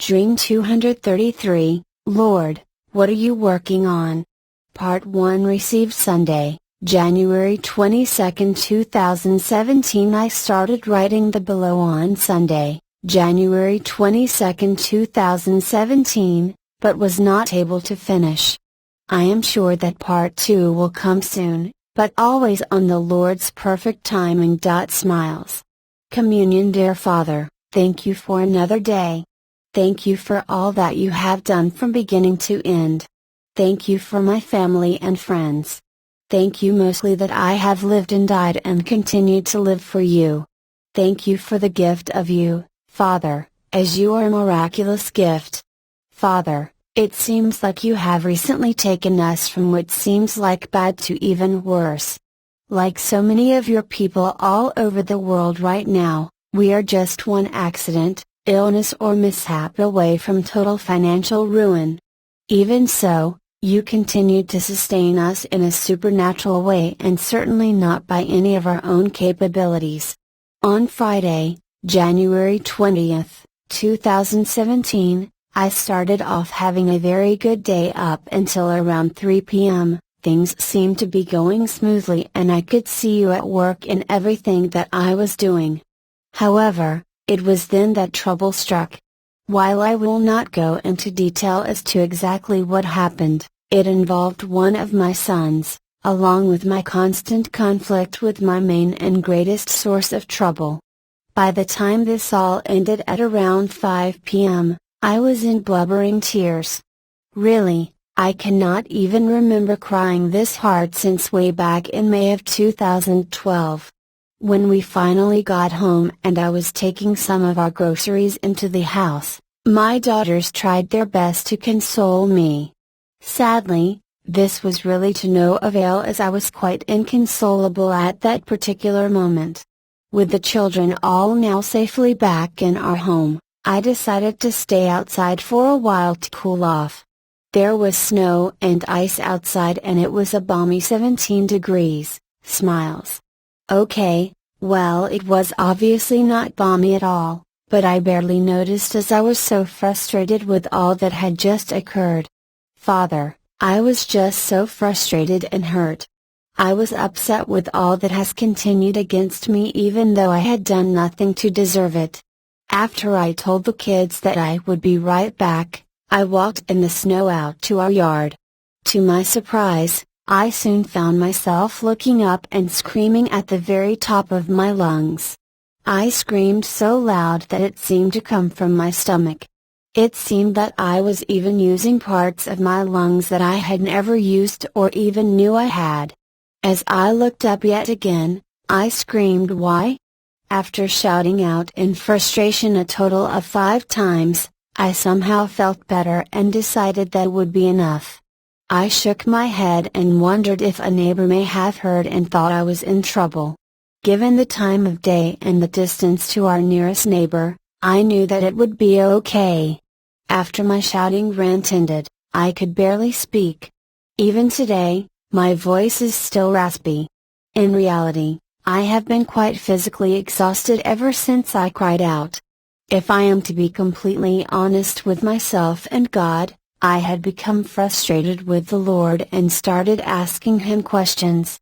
Dream 233, Lord, what are you working on? Part 1 received Sunday, January 22, 2017. I started writing the below on Sunday, January 22, 2017, but was not able to finish. I am sure that part 2 will come soon, but always on the Lord's perfect timing. Smiles. Communion. Dear Father, thank you for another day. Thank you for all that you have done from beginning to end. Thank you for my family and friends. Thank you mostly that I have lived and died and continue to live for you. Thank you for the gift of you, Father, as you are a miraculous gift. Father, it seems like you have recently taken us from what seems like bad to even worse. Like so many of your people all over the world right now, we are just one accident, illness or mishap away from total financial ruin. Even so, you continued to sustain us in a supernatural way, and certainly not by any of our own capabilities. On Friday, January 20th, 2017, I started off having a very good day up until around 3 p.m. Things seemed to be going smoothly and I could see you at work in everything that I was doing. However, it was then that trouble struck. While I will not go into detail as to exactly what happened, it involved one of my sons, along with my constant conflict with my main and greatest source of trouble. By the time this all ended at around 5 p.m., I was in blubbering tears. Really, I cannot even remember crying this hard since way back in May of 2012. When we finally got home and I was taking some of our groceries into the house, my daughters tried their best to console me. Sadly, this was really to no avail, as I was quite inconsolable at that particular moment. With the children all now safely back in our home, I decided to stay outside for a while to cool off. There was snow and ice outside and it was a balmy 17 degrees, smiles. Okay, well, it was obviously not balmy at all, but I barely noticed as I was so frustrated with all that had just occurred. Father, I was just so frustrated and hurt. I was upset with all that has continued against me, even though I had done nothing to deserve it. After I told the kids that I would be right back, I walked in the snow out to our yard. To my surprise, I soon found myself looking up and screaming at the very top of my lungs. I screamed so loud that it seemed to come from my stomach. It seemed that I was even using parts of my lungs that I had never used or even knew I had. As I looked up yet again, I screamed, "Why?" After shouting out in frustration a total of 5 times, I somehow felt better and decided that would be enough. I shook my head and wondered if a neighbor may have heard and thought I was in trouble. Given the time of day and the distance to our nearest neighbor, I knew that it would be okay. After my shouting rant ended, I could barely speak. Even today, my voice is still raspy. In reality, I have been quite physically exhausted ever since I cried out. If I am to be completely honest with myself and God, I had become frustrated with the Lord and started asking Him questions.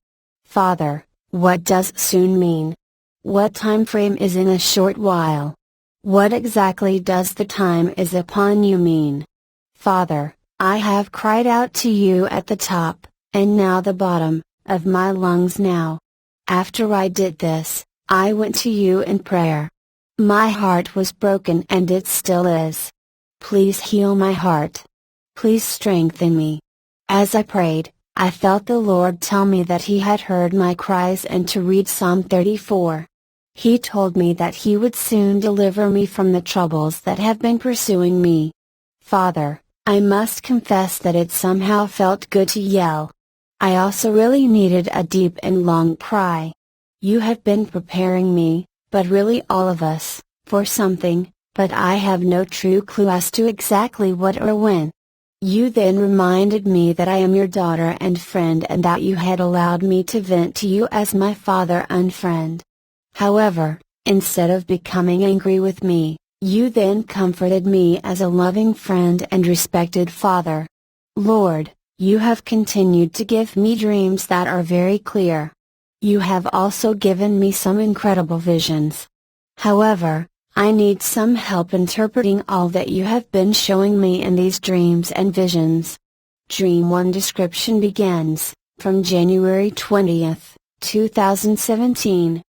Father, what does soon mean? What time frame is in a short while? What exactly does the time is upon you mean? Father, I have cried out to you at the top, and now the bottom, of my lungs now. After I did this, I went to you in prayer. My heart was broken and it still is. Please heal my heart. Please strengthen me. As I prayed, I felt the Lord tell me that He had heard my cries and to read Psalm 34. He told me that He would soon deliver me from the troubles that have been pursuing me. Father, I must confess that it somehow felt good to yell. I also really needed a deep and long cry. You have been preparing me, but really all of us, for something, but I have no true clue as to exactly what or when. You then reminded me that I am your daughter and friend and that you had allowed me to vent to you as my father and friend. However, instead of becoming angry with me, You then comforted me as a loving friend and respected father. Lord, you have continued to give me dreams that are very clear. You have also given me some incredible visions. However, I need some help interpreting all that you have been showing me in these dreams and visions. Dream 1 description begins, from January 20th, 2017.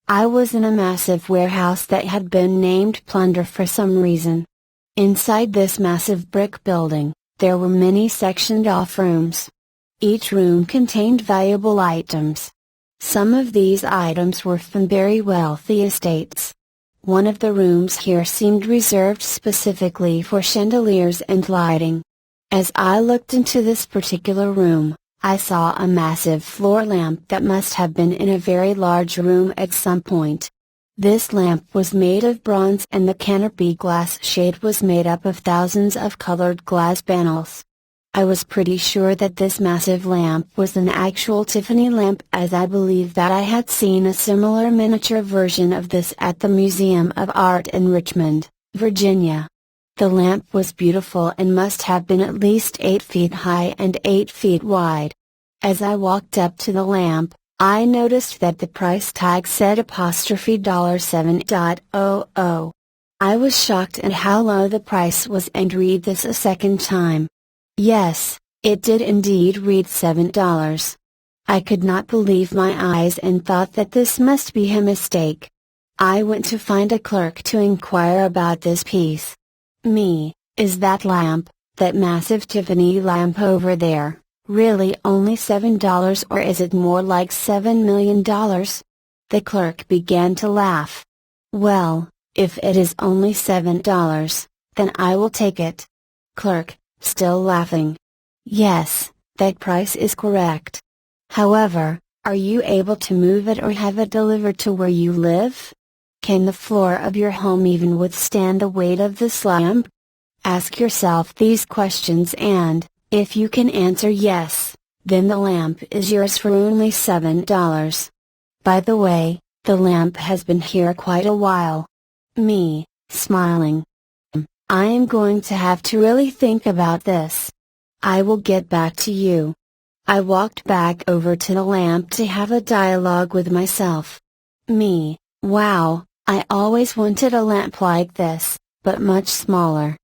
I was in a massive warehouse that had been named Plunder for some reason. Inside this massive brick building, there were many sectioned off rooms. Each room contained valuable items. Some of these items were from very wealthy estates. One of the rooms here seemed reserved specifically for chandeliers and lighting. As I looked into this particular room, I saw a massive floor lamp that must have been in a very large room at some point. This lamp was made of bronze and the canopy glass shade was made up of thousands of colored glass panels. I was pretty sure that this massive lamp was an actual Tiffany lamp, as I believe that I had seen a similar miniature version of this at the Museum of Art in Richmond, Virginia. The lamp was beautiful and must have been at least 8 feet high and 8 feet wide. As I walked up to the lamp, I noticed that the price tag said $7.00. I was shocked at how low the price was and read this a second time. Yes, it did indeed read $7. I could not believe my eyes and thought that this must be a mistake. I went to find a clerk to inquire about this piece. Is that lamp, that massive Tiffany lamp over there, really only $7 or is it more like $7 million? The clerk began to laugh. Well, if it is only $7, then I will take it. Clerk, still laughing. Yes, that price is correct. However, are you able to move it or have it delivered to where you live? Can the floor of your home even withstand the weight of this lamp? Ask yourself these questions and, if you can answer yes, then the lamp is yours for only $7. By the way, the lamp has been here quite a while. Smiling. I am going to have to really think about this. I will get back to you. I walked back over to the lamp to have a dialogue with myself. Wow, I always wanted a lamp like this, but much smaller.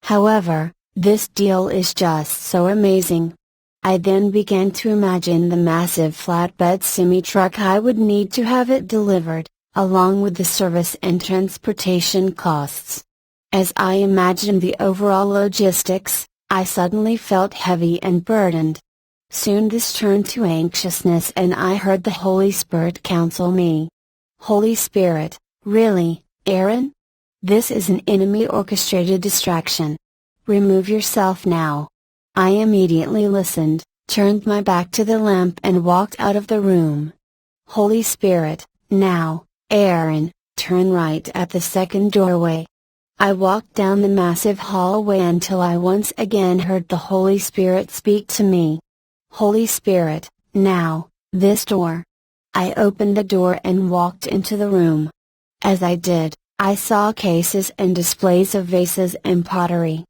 However, this deal is just so amazing. I then began to imagine the massive flatbed semi-truck I would need to have it delivered, along with the service and transportation costs. As I imagined the overall logistics, I suddenly felt heavy and burdened. Soon this turned to anxiousness and I heard the Holy Spirit counsel me. Holy Spirit, really, Aaron? This is an enemy-orchestrated distraction. Remove yourself now. I immediately listened, turned my back to the lamp and walked out of the room. Holy Spirit, now, Aaron, turn right at the second doorway. I walked down the massive hallway until I once again heard the Holy Spirit speak to me. Holy Spirit, now, this door. I opened the door and walked into the room. As I did, I saw cases and displays of vases and pottery.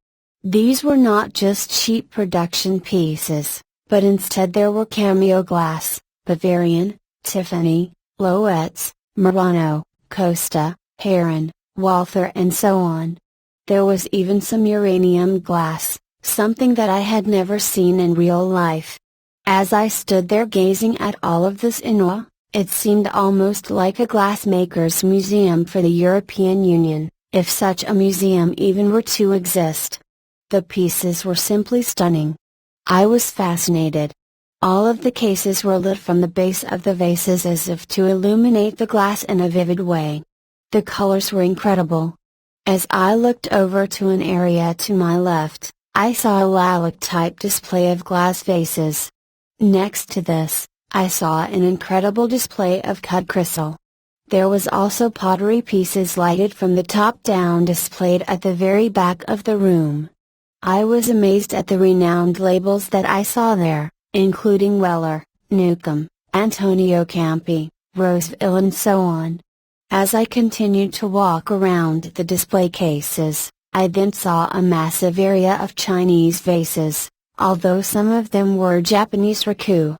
These were not just cheap production pieces, but instead there were cameo glass, Bavarian, Tiffany, Loews, Murano, Costa, Heron, Walther and so on. There was even some uranium glass, something that I had never seen in real life. As I stood there gazing at all of this in awe, it seemed almost like a glassmaker's museum for the European Union, if such a museum even were to exist. The pieces were simply stunning. I was fascinated. All of the cases were lit from the base of the vases as if to illuminate the glass in a vivid way. The colors were incredible. As I looked over to an area to my left, I saw a lilac-type display of glass vases. Next to this, I saw an incredible display of cut crystal. There was also pottery pieces lighted from the top down displayed at the very back of the room. I was amazed at the renowned labels that I saw there, including Weller, Newcomb, Antonio Campi, Roseville and so on. As I continued to walk around the display cases, I then saw a massive area of Chinese vases, although some of them were Japanese raku.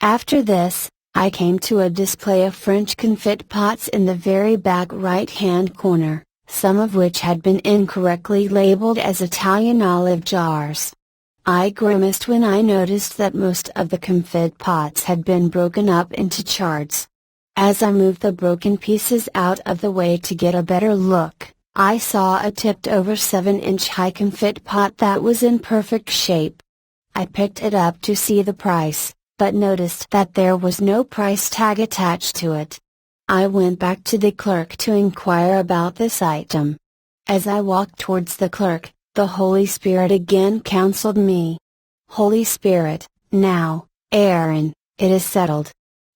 After this, I came to a display of French confit pots in the very back right-hand corner, some of which had been incorrectly labeled as Italian olive jars. I grimaced when I noticed that most of the confit pots had been broken up into shards. As I moved the broken pieces out of the way to get a better look, I saw a tipped over 7-inch high confit pot that was in perfect shape. I picked it up to see the price, but noticed that there was no price tag attached to it. I went back to the clerk to inquire about this item. As I walked towards the clerk, the Holy Spirit again counseled me. Holy Spirit, now, Aaron, it is settled.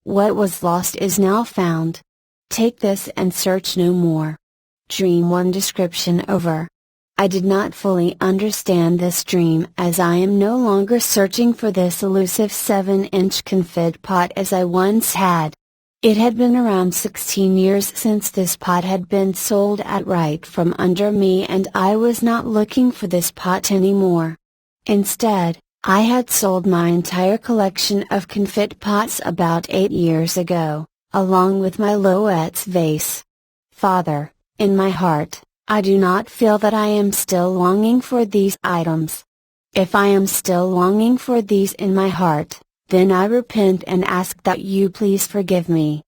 What was lost is now found. Take this and search no more. Dream 1 description over. I did not fully understand this dream as I am no longer searching for this elusive 7-inch confit pot as I once had. It had been around 16 years since this pot had been sold outright from under me, and I was not looking for this pot anymore. Instead, I had sold my entire collection of confit pots about 8 years ago, along with my Loette's vase. Father, in my heart, I do not feel that I am still longing for these items. If I am still longing for these in my heart, then I repent and ask that you please forgive me.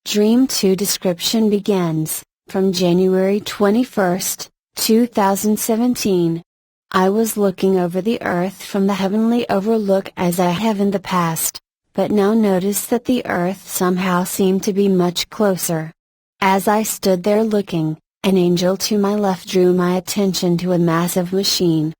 Dream 2 description begins, from January 21, 2017. I was looking over the earth from the heavenly overlook as I have in the past, but now noticed that the earth somehow seemed to be much closer. As I stood there looking, an angel to my left drew my attention to a massive machine.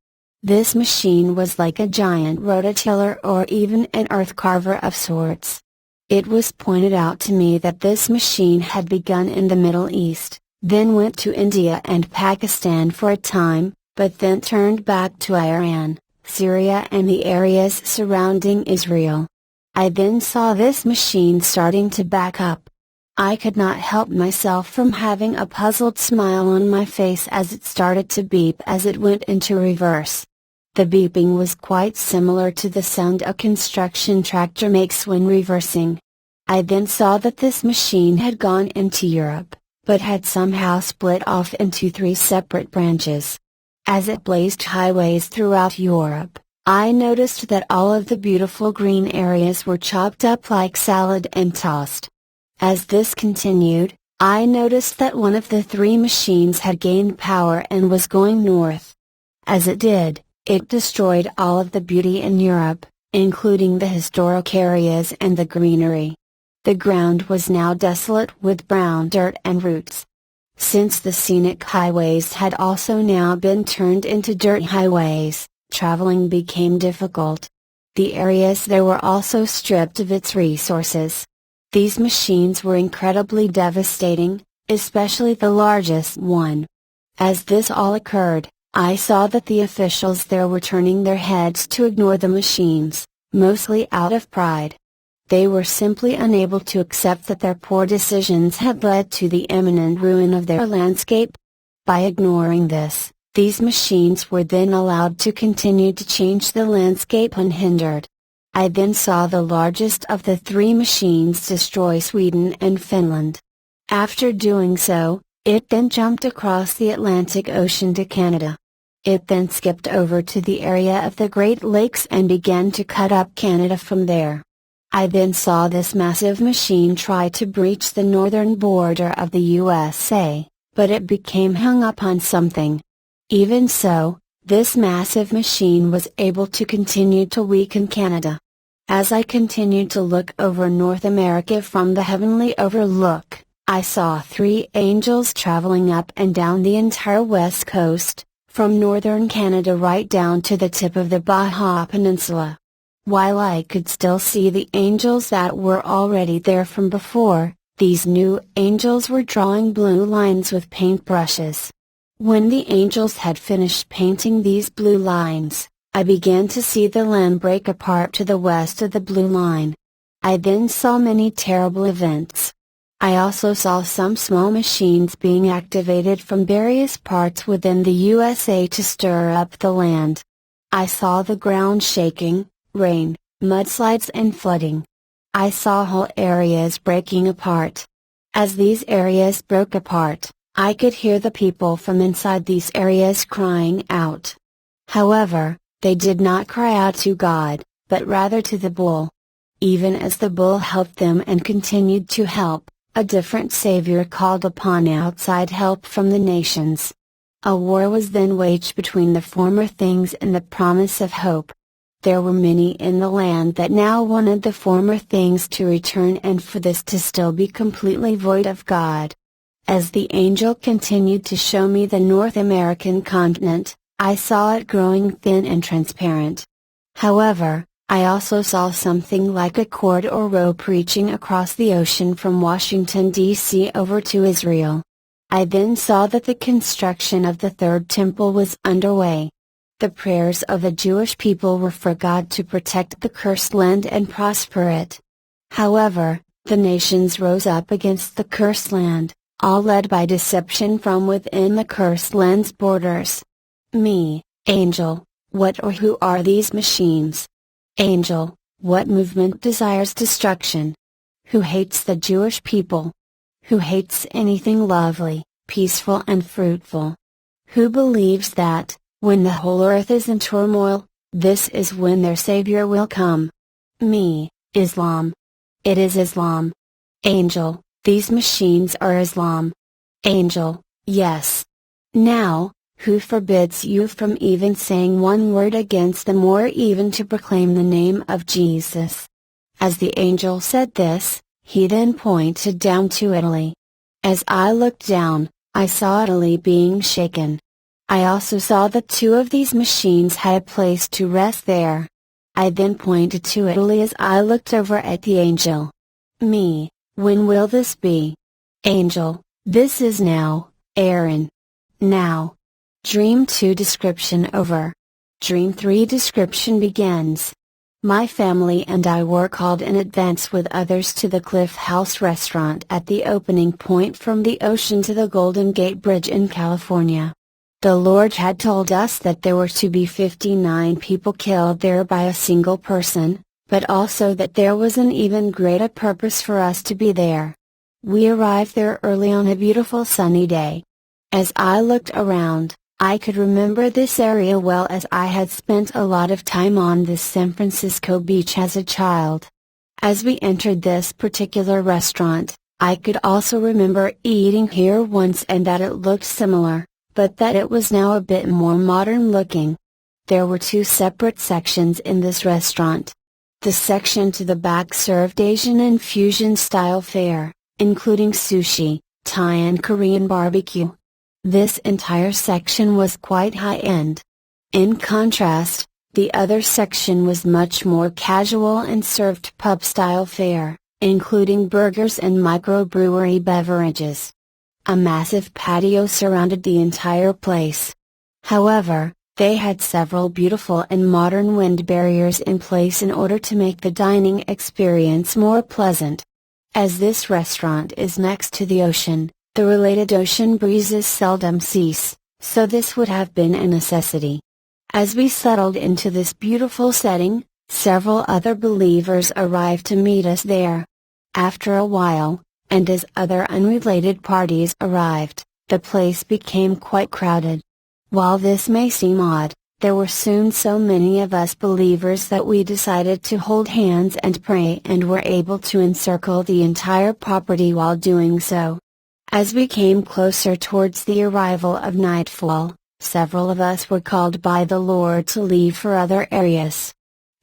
This machine was like a giant rototiller or even an earth carver of sorts. It was pointed out to me that this machine had begun in the Middle East, then went to India and Pakistan for a time, but then turned back to Iran, Syria and the areas surrounding Israel. I then saw this machine starting to back up. I could not help myself from having a puzzled smile on my face as it started to beep as it went into reverse. The beeping was quite similar to the sound a construction tractor makes when reversing. I then saw that this machine had gone into Europe, but had somehow split off into 3 separate branches. As it blazed highways throughout Europe, I noticed that all of the beautiful green areas were chopped up like salad and tossed. As this continued, I noticed that one of the 3 machines had gained power and was going north. As it did, it destroyed all of the beauty in Europe, including the historic areas and the greenery. The ground was now desolate with brown dirt and roots. Since the scenic highways had also now been turned into dirt highways, traveling became difficult. The areas there were also stripped of its resources. These machines were incredibly devastating, especially the largest one. As this all occurred, I saw that the officials there were turning their heads to ignore the machines, mostly out of pride. They were simply unable to accept that their poor decisions had led to the imminent ruin of their landscape. By ignoring this, these machines were then allowed to continue to change the landscape unhindered. I then saw the largest of the 3 machines destroy Sweden and Finland. After doing so, it then jumped across the Atlantic Ocean to Canada. It then skipped over to the area of the Great Lakes and began to cut up Canada from there. I then saw this massive machine try to breach the northern border of the USA, but it became hung up on something. Even so, this massive machine was able to continue to weaken Canada. As I continued to look over North America from the heavenly overlook, I saw 3 angels traveling up and down the entire west coast, from northern Canada right down to the tip of the Baja Peninsula. While I could still see the angels that were already there from before, these new angels were drawing blue lines with paintbrushes. When the angels had finished painting these blue lines, I began to see the land break apart to the west of the blue line. I then saw many terrible events. I also saw some small machines being activated from various parts within the USA to stir up the land. I saw the ground shaking, rain, mudslides and flooding. I saw whole areas breaking apart. As these areas broke apart, I could hear the people from inside these areas crying out. However, they did not cry out to God, but rather to the bull. Even as the bull helped them and continued to help, a different savior called upon outside help from the nations. A war was then waged between the former things and the promise of hope. There were many in the land that now wanted the former things to return and for this to still be completely void of God. As the angel continued to show me the North American continent, I saw it growing thin and transparent. However, I also saw something like a cord or rope reaching across the ocean from Washington, D.C. over to Israel. I then saw that the construction of the third temple was underway. The prayers of the Jewish people were for God to protect the cursed land and prosper it. However, the nations rose up against the cursed land, all led by deception from within the cursed land's borders. Me, angel, what or who are these machines? Angel, what movement desires destruction? Who hates the Jewish people? Who hates anything lovely, peaceful and fruitful? Who believes that, when the whole earth is in turmoil, this is when their Savior will come? Me, Islam. It is Islam. Angel, these machines are Islam. Angel, yes. Now, who forbids you from even saying one word against them or even to proclaim the name of Jesus? As the angel said this, he then pointed down to Italy. As I looked down, I saw Italy being shaken. I also saw that two of these machines had a place to rest there. I then pointed to Italy as I looked over at the angel. Me, when will this be? Angel, this is now, Aaron. Now. Dream 2 description over. Dream 3 description begins. My family and I were called in advance with others to the Cliff House restaurant at the opening point from the ocean to the Golden Gate Bridge in California. The Lord had told us that there were to be 59 people killed there by a single person, but also that there was an even greater purpose for us to be there. We arrived there early on a beautiful sunny day. As I looked around, I could remember this area well as I had spent a lot of time on this San Francisco beach as a child. As we entered this particular restaurant, I could also remember eating here once and that it looked similar, but that it was now a bit more modern looking. There were two separate sections in this restaurant. The section to the back served Asian and fusion style fare, including sushi, Thai and Korean barbecue. This entire section was quite high-end. In contrast, the other section was much more casual and served pub-style fare, including burgers and microbrewery beverages. A massive patio surrounded the entire place. However, they had several beautiful and modern wind barriers in place in order to make the dining experience more pleasant. As this restaurant is next to the ocean, the related ocean breezes seldom cease, so this would have been a necessity. As we settled into this beautiful setting, several other believers arrived to meet us there. After a while, and as other unrelated parties arrived, the place became quite crowded. While this may seem odd, there were soon so many of us believers that we decided to hold hands and pray and were able to encircle the entire property while doing so. As we came closer towards the arrival of nightfall, several of us were called by the Lord to leave for other areas.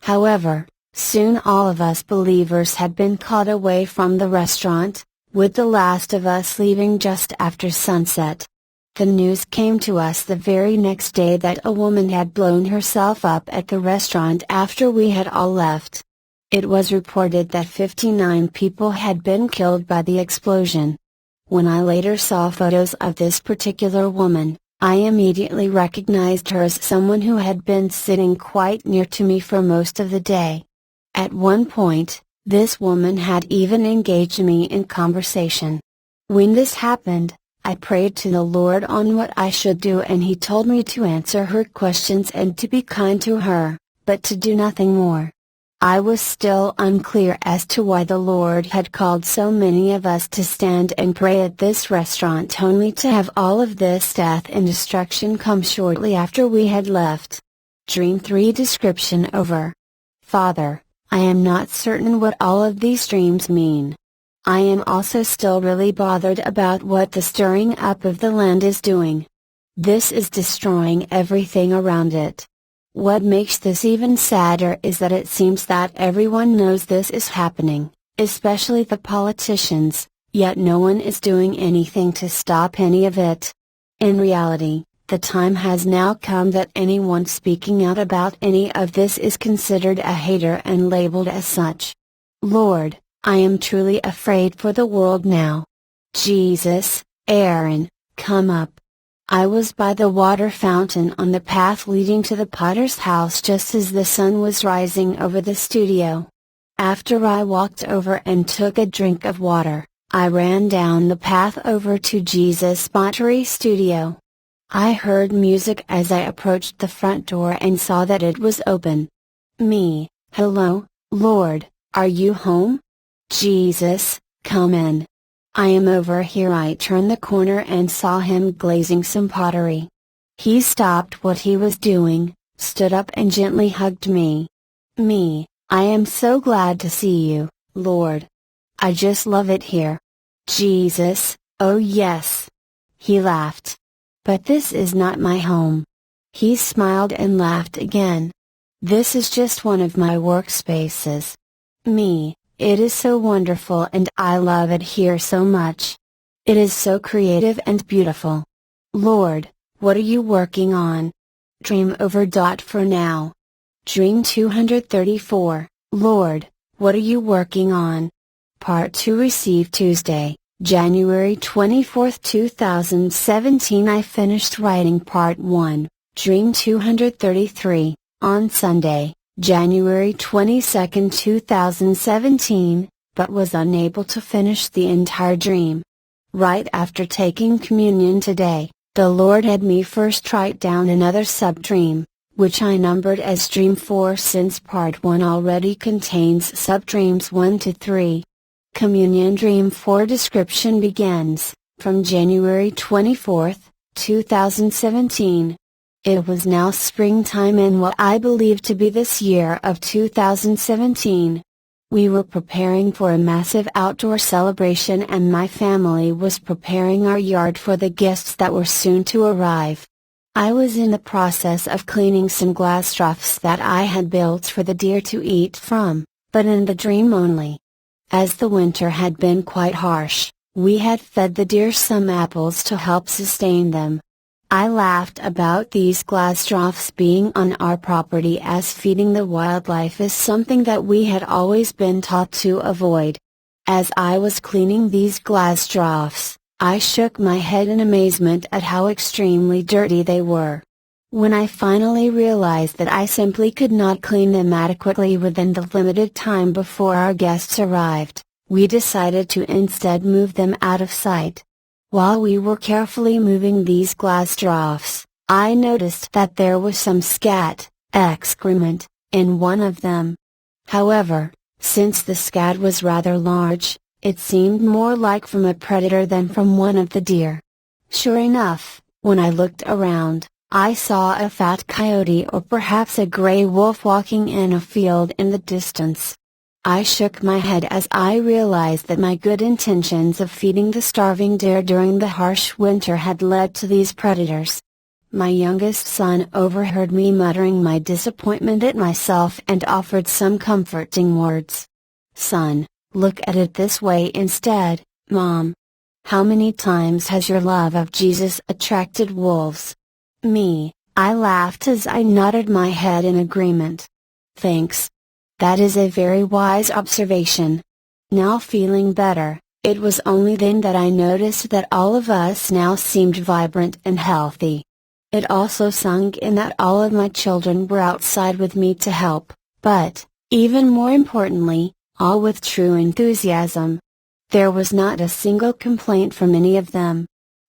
However, soon all of us believers had been called away from the restaurant, with the last of us leaving just after sunset. The news came to us the very next day that a woman had blown herself up at the restaurant after we had all left. It was reported that 59 people had been killed by the explosion. When I later saw photos of this particular woman, I immediately recognized her as someone who had been sitting quite near to me for most of the day. At one point, This woman had even engaged me in conversation. When this happened, I prayed to the Lord on what I should do, and He told me to answer her questions and to be kind to her, but to do nothing more. I was still unclear as to why the Lord had called so many of us to stand and pray at this restaurant, only to have all of this death and destruction come shortly after we had left. Dream 3 description over. Father, I am not certain what all of these dreams mean. I am also still really bothered about what the stirring up of the land is doing. This is destroying everything around it. What makes this even sadder is that it seems that everyone knows this is happening, especially the politicians, yet no one is doing anything to stop any of it. In reality, the time has now come that anyone speaking out about any of this is considered a hater and labeled as such. Lord, I am truly afraid for the world now. Jesus, Aaron, come up. I was by the water fountain on the path leading to the potter's house just as the sun was rising over the studio. After I walked over and took a drink of water, I ran down the path over to Jesus' pottery studio. I heard music as I approached the front door and saw that it was open. Me, hello, Lord, are you home? Jesus, come in. I am over here. I turned the corner and saw him glazing some pottery. He stopped what he was doing, stood up and gently hugged me. Me, I am so glad to see you, Lord. I just love it here. Jesus, oh yes. He laughed. But this is not my home. He smiled and laughed again. This is just one of my workspaces. Me, it is so wonderful and I love it here so much. It is so creative and beautiful. Lord, what are you working on? Dream over. For now. Dream 234, Lord, what are you working on? Part 2 received Tuesday, January 24, 2017. I finished writing Part 1, Dream 233, on Sunday, January 22, 2017, but was unable to finish the entire dream. Right after taking communion today, the Lord had me first write down another sub-dream, which I numbered as Dream 4 since Part 1 already contains sub-dreams 1 to 3. Communion Dream 4 description begins, from January 24, 2017. It was now springtime in what I believe to be this year of 2017. We were preparing for a massive outdoor celebration and my family was preparing our yard for the guests that were soon to arrive. I was in the process of cleaning some glass troughs that I had built for the deer to eat from, but in the dream only. As the winter had been quite harsh, we had fed the deer some apples to help sustain them. I laughed about these glass troughs being on our property as feeding the wildlife is something that we had always been taught to avoid. As I was cleaning these glass troughs, I shook my head in amazement at how extremely dirty they were. When I finally realized that I simply could not clean them adequately within the limited time before our guests arrived, we decided to instead move them out of sight. While we were carefully moving these glass troughs, I noticed that there was some scat, excrement, in one of them. However, since the scat was rather large, it seemed more like from a predator than from one of the deer. Sure enough, when I looked around, I saw a fat coyote or perhaps a gray wolf walking in a field in the distance. I shook my head as I realized that my good intentions of feeding the starving deer during the harsh winter had led to these predators. My youngest son overheard me muttering my disappointment at myself and offered some comforting words. "Son, look at it this way instead, Mom. How many times has your love of Jesus attracted wolves?" Me, I laughed as I nodded my head in agreement. "Thanks. That is a very wise observation." Now feeling better, it was only then that I noticed that all of us now seemed vibrant and healthy. It also sunk in that all of my children were outside with me to help, but, even more importantly, all with true enthusiasm. There was not a single complaint from any of them.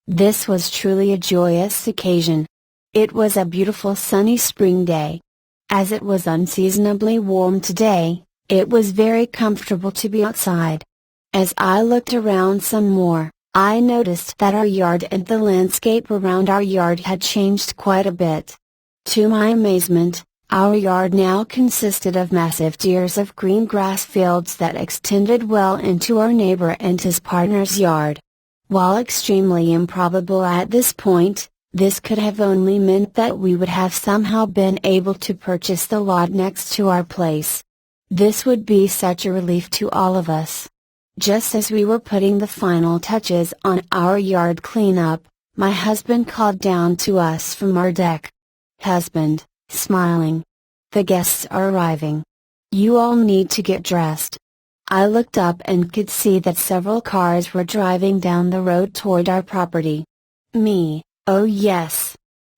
This was truly a joyous occasion. It was a beautiful sunny spring day. As it was unseasonably warm today, it was very comfortable to be outside. As I looked around some more, I noticed that our yard and the landscape around our yard had changed quite a bit. To my amazement, our yard now consisted of massive tiers of green grass fields that extended well into our neighbor and his partner's yard. While extremely improbable at this point, this could have only meant that we would have somehow been able to purchase the lot next to our place. This would be such a relief to all of us. Just as we were putting the final touches on our yard cleanup, my husband called down to us from our deck. "Husband," smiling. "The guests are arriving. You all need to get dressed." I looked up and could see that several cars were driving down the road toward our property. Me, "Oh yes.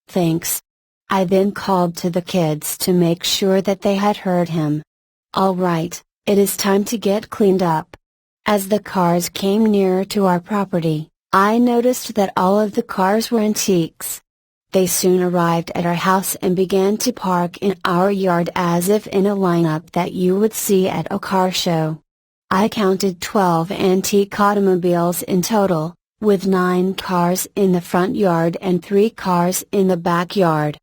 Thanks." I then called to the kids to make sure that they had heard him. "All right, it is time to get cleaned up." As the cars came nearer to our property, I noticed that all of the cars were antiques. They soon arrived at our house and began to park in our yard as if in a lineup that you would see at a car show. I counted 12 antique automobiles in total, with 9 cars in the front yard and 3 cars in the backyard.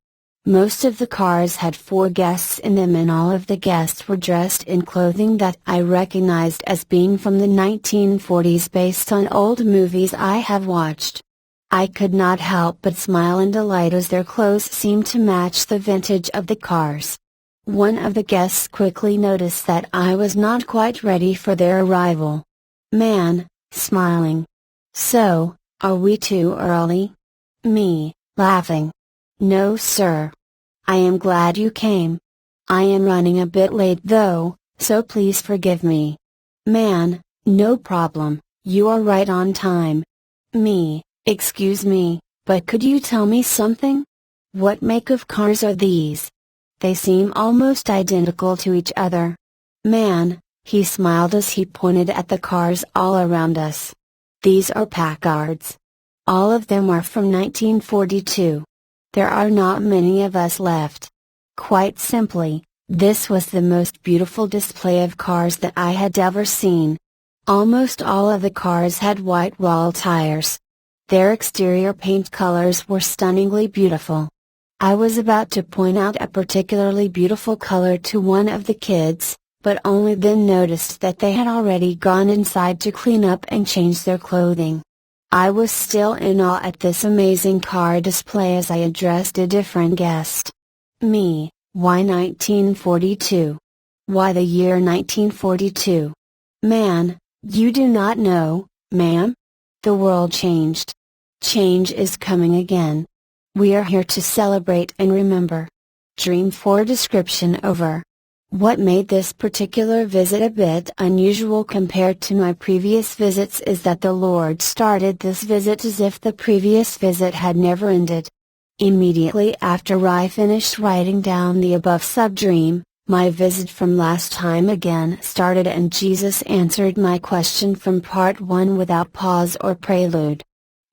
Most of the cars had 4 guests in them and all of the guests were dressed in clothing that I recognized as being from the 1940s based on old movies I have watched. I could not help but smile in delight as their clothes seemed to match the vintage of the cars. One of the guests quickly noticed that I was not quite ready for their arrival. "Man," smiling. "So, are we too early?" Me, laughing. "No sir. I am glad you came. I am running a bit late though, so please forgive me." Man, "No problem, you are right on time." Me, "Excuse me, but could you tell me something? What make of cars are these? They seem almost identical to each other." Man, he smiled as he pointed at the cars all around us. "These are Packards. All of them are from 1942. There are not many of us left." Quite simply, this was the most beautiful display of cars that I had ever seen. Almost all of the cars had white wall tires. Their exterior paint colors were stunningly beautiful. I was about to point out a particularly beautiful color to one of the kids, but only then noticed that they had already gone inside to clean up and change their clothing. I was still in awe at this amazing car display as I addressed a different guest. Me, "Why 1942? Why the year 1942? Man, you do not know, ma'am? The world changed. Change is coming again. We are here to celebrate and remember." Dream 4 description over. What made this particular visit a bit unusual compared to my previous visits is that the Lord started this visit as if the previous visit had never ended. Immediately after I finished writing down the above sub-dream, my visit from last time again started and Jesus answered my question from part 1 without pause or prelude.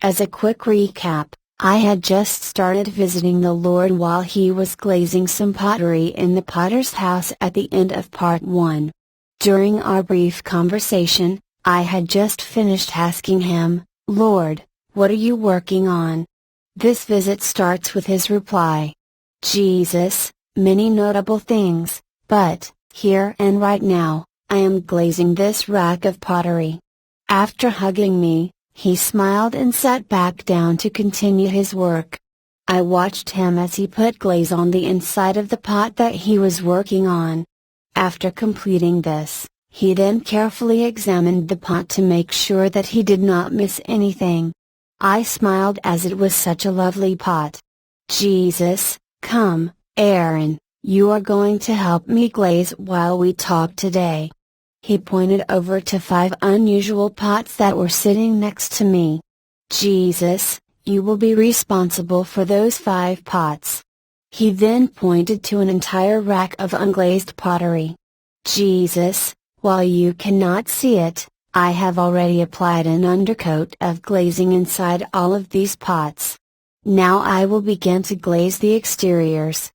As a quick recap, I had just started visiting the Lord while he was glazing some pottery in the potter's house at the end of part 1. During our brief conversation, I had just finished asking him, "Lord, what are you working on?" This visit starts with his reply. "Jesus, many notable things, but, here and right now, I am glazing this rack of pottery." After hugging me, he smiled and sat back down to continue his work. I watched him as he put glaze on the inside of the pot that he was working on. After completing this, he then carefully examined the pot to make sure that he did not miss anything. I smiled as it was such a lovely pot. "Jesus, come, Aaron, you are going to help me glaze while we talk today." He pointed over to 5 unusual pots that were sitting next to me. "Jesus, you will be responsible for those 5 pots." He then pointed to an entire rack of unglazed pottery. "Jesus, While you cannot see it, I have already applied an undercoat of glazing inside all of these pots. Now I will begin to glaze the exteriors.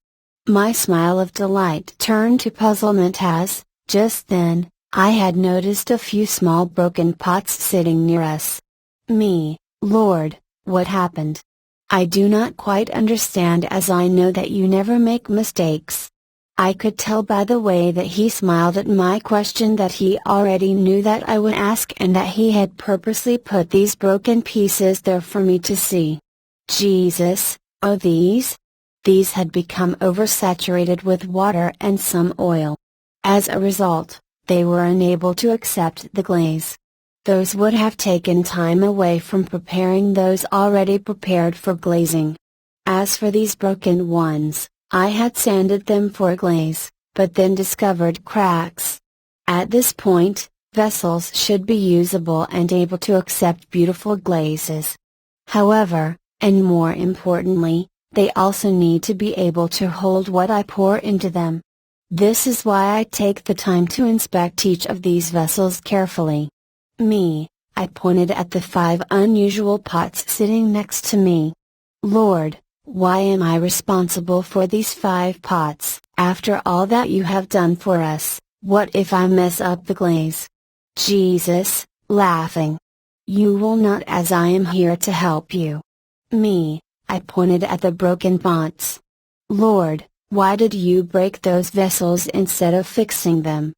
My smile of delight turned to puzzlement as, just then, I had noticed a few small broken pots sitting near us. Lord, what happened? I do not quite understand, as I know that you never make mistakes. I could tell by the way that he smiled at my question that he already knew that I would ask, and that he had purposely put these broken pieces there for me to see. Jesus, oh these? These had become oversaturated with water and some oil. As a result, they were unable to accept the glaze. Those would have taken time away from preparing those already prepared for glazing. As for these broken ones, I had sanded them for glaze, but then discovered cracks. At this point, vessels should be usable and able to accept beautiful glazes. However, and more importantly, they also need to be able to hold what I pour into them. This is why I take the time to inspect each of these vessels carefully. I pointed at the 5 unusual pots sitting next to me. Lord, why am I responsible for these 5 pots? After all that you have done for us, what if I mess up the glaze? Jesus, laughing. You will not, as I am here to help you. I pointed at the broken pots. Lord, why did you break those vessels instead of fixing them?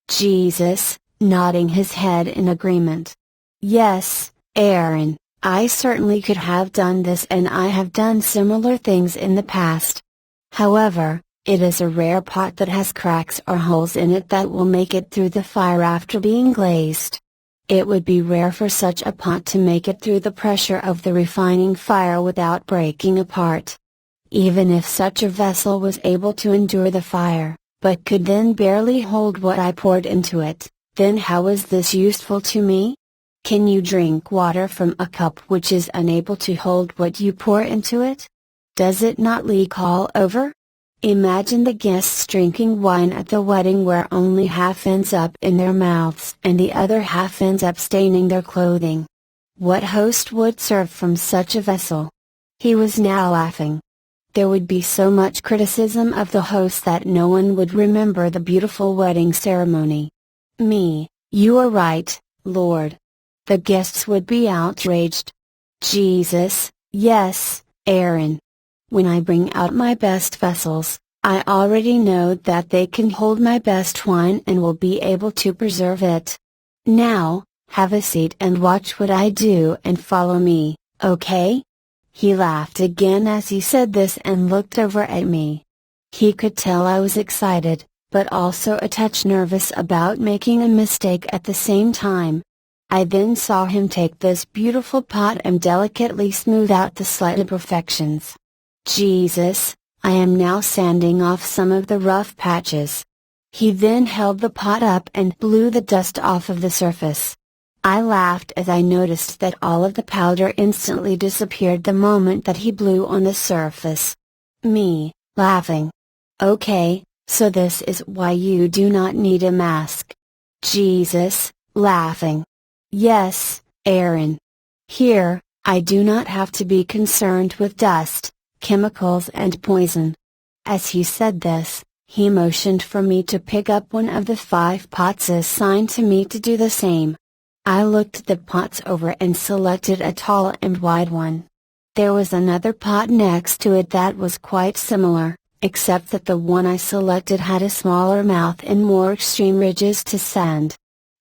Jesus, nodding his head in agreement. Yes, Aaron, I certainly could have done this, and I have done similar things in the past. However, it is a rare pot that has cracks or holes in it that will make it through the fire after being glazed. It would be rare for such a pot to make it through the pressure of the refining fire without breaking apart. Even if such a vessel was able to endure the fire, but could then barely hold what I poured into it, then how is this useful to me? Can you drink water from a cup which is unable to hold what you pour into it? Does it not leak all over? Imagine the guests drinking wine at the wedding where only half ends up in their mouths and the other half ends up staining their clothing. What host would serve from such a vessel? He was now laughing. There would be so much criticism of the host that no one would remember the beautiful wedding ceremony. You are right, Lord. The guests would be outraged. Jesus, yes, Aaron. When I bring out my best vessels, I already know that they can hold my best wine and will be able to preserve it. Now, have a seat and watch what I do and follow me, okay? He laughed again as he said this and looked over at me. He could tell I was excited, but also a touch nervous about making a mistake at the same time. I then saw him take this beautiful pot and delicately smooth out the slight imperfections. Jesus, I am now sanding off some of the rough patches. He then held the pot up and blew the dust off of the surface. I laughed as I noticed that all of the powder instantly disappeared the moment that he blew on the surface. Laughing. Okay, so this is why you do not need a mask. Jesus, laughing. Yes, Aaron. Here, I do not have to be concerned with dust, chemicals and poison. As he said this, he motioned for me to pick up one of the 5 pots assigned to me to do the same. I looked the pots over and selected a tall and wide one. There was another pot next to it that was quite similar, except that the one I selected had a smaller mouth and more extreme ridges to sand.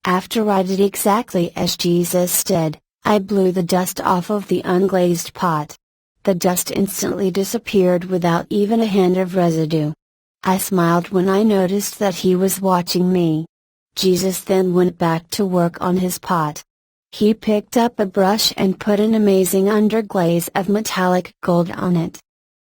After I did exactly as Jesus did, I blew the dust off of the unglazed pot. The dust instantly disappeared without even a hint of residue. I smiled when I noticed that he was watching me. Jesus then went back to work on his pot. He picked up a brush and put an amazing underglaze of metallic gold on it.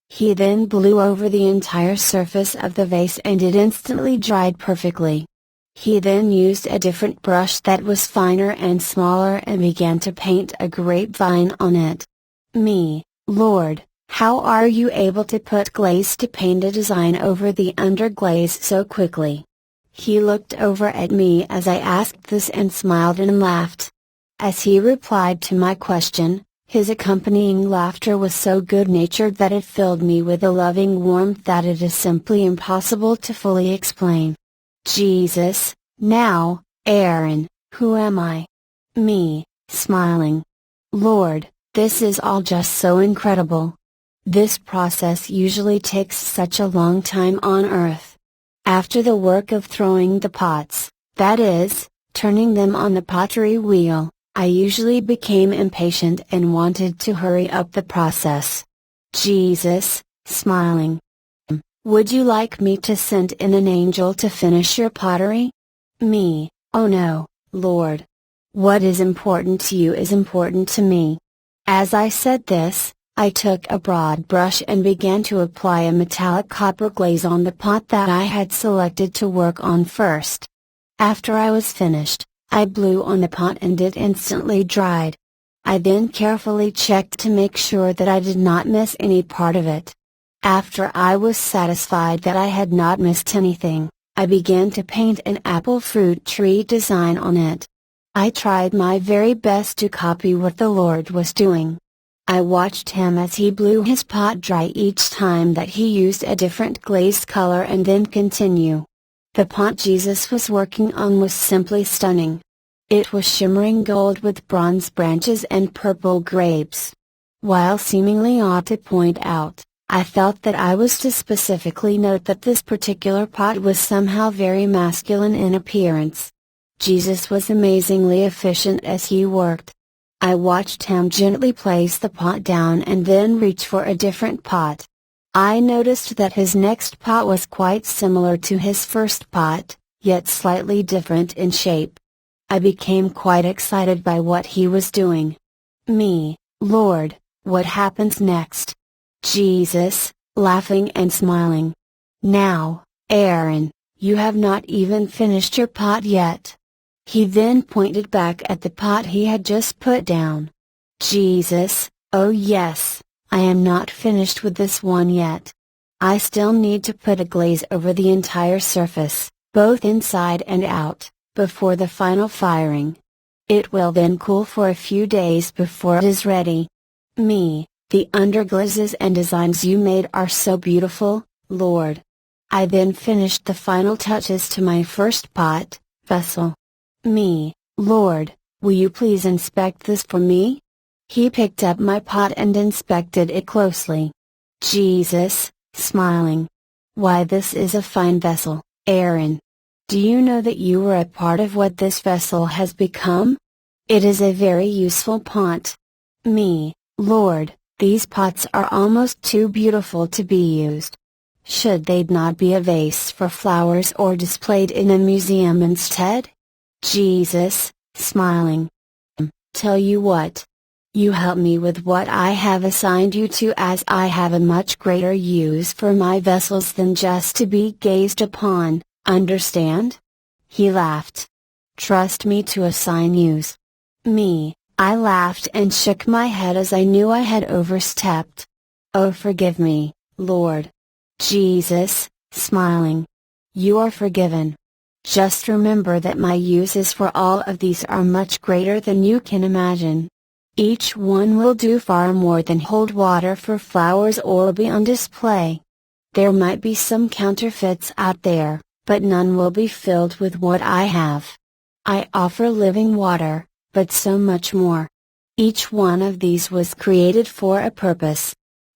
He then blew over the entire surface of the vase and it instantly dried perfectly. He then used a different brush that was finer and smaller and began to paint a grapevine on it. Lord, how are you able to put glaze to paint a design over the underglaze so quickly? He looked over at me as I asked this and smiled and laughed. As he replied to my question, his accompanying laughter was so good-natured that it filled me with a loving warmth that it is simply impossible to fully explain. Jesus, now, Aaron, who am I? Me, smiling. Lord, this is all just so incredible. This process usually takes such a long time on earth. After the work of throwing the pots, that is, turning them on the pottery wheel, I usually became impatient and wanted to hurry up the process. Jesus, smiling. Would you like me to send in an angel to finish your pottery? Me, oh no, Lord. What is important to you is important to me. As I said this, I took a broad brush and began to apply a metallic copper glaze on the pot that I had selected to work on first. After I was finished, I blew on the pot and it instantly dried. I then carefully checked to make sure that I did not miss any part of it. After I was satisfied that I had not missed anything, I began to paint an apple fruit tree design on it. I tried my very best to copy what the Lord was doing. I watched him as he blew his pot dry each time that he used a different glazed color and then continue. The pot Jesus was working on was simply stunning. It was shimmering gold with bronze branches and purple grapes. While seemingly odd to point out, I felt that I was to specifically note that this particular pot was somehow very masculine in appearance. Jesus was amazingly efficient as he worked. I watched him gently place the pot down and then reach for a different pot. I noticed that his next pot was quite similar to his first pot, yet slightly different in shape. I became quite excited by what he was doing. Me, Lord, what happens next? Jesus, laughing and smiling. Now, Aaron, you have not even finished your pot yet. He then pointed back at the pot he had just put down. Jesus, oh yes, I am not finished with this one yet. I still need to put a glaze over the entire surface, both inside and out, before the final firing. It will then cool for a few days before it is ready. Me, the underglazes and designs you made are so beautiful, Lord. I then finished the final touches to my first pot, vessel. Me, Lord, will you please inspect this for me? He picked up my pot and inspected it closely. Jesus, smiling. Why, this is a fine vessel, Aaron. Do you know that you were a part of what this vessel has become? It is a very useful pot. Me, Lord, these pots are almost too beautiful to be used. Should they not be a vase for flowers or displayed in a museum instead? Jesus, smiling. Tell you what. You help me with what I have assigned you to, as I have a much greater use for my vessels than just to be gazed upon, understand? He laughed. Trust me to assign yous. Me, I laughed and shook my head as I knew I had overstepped. Oh, forgive me, Lord. Jesus, smiling. You are forgiven. Just remember that my uses for all of these are much greater than you can imagine. Each one will do far more than hold water for flowers or be on display. There might be some counterfeits out there, but none will be filled with what I have. I offer living water, but so much more. Each one of these was created for a purpose.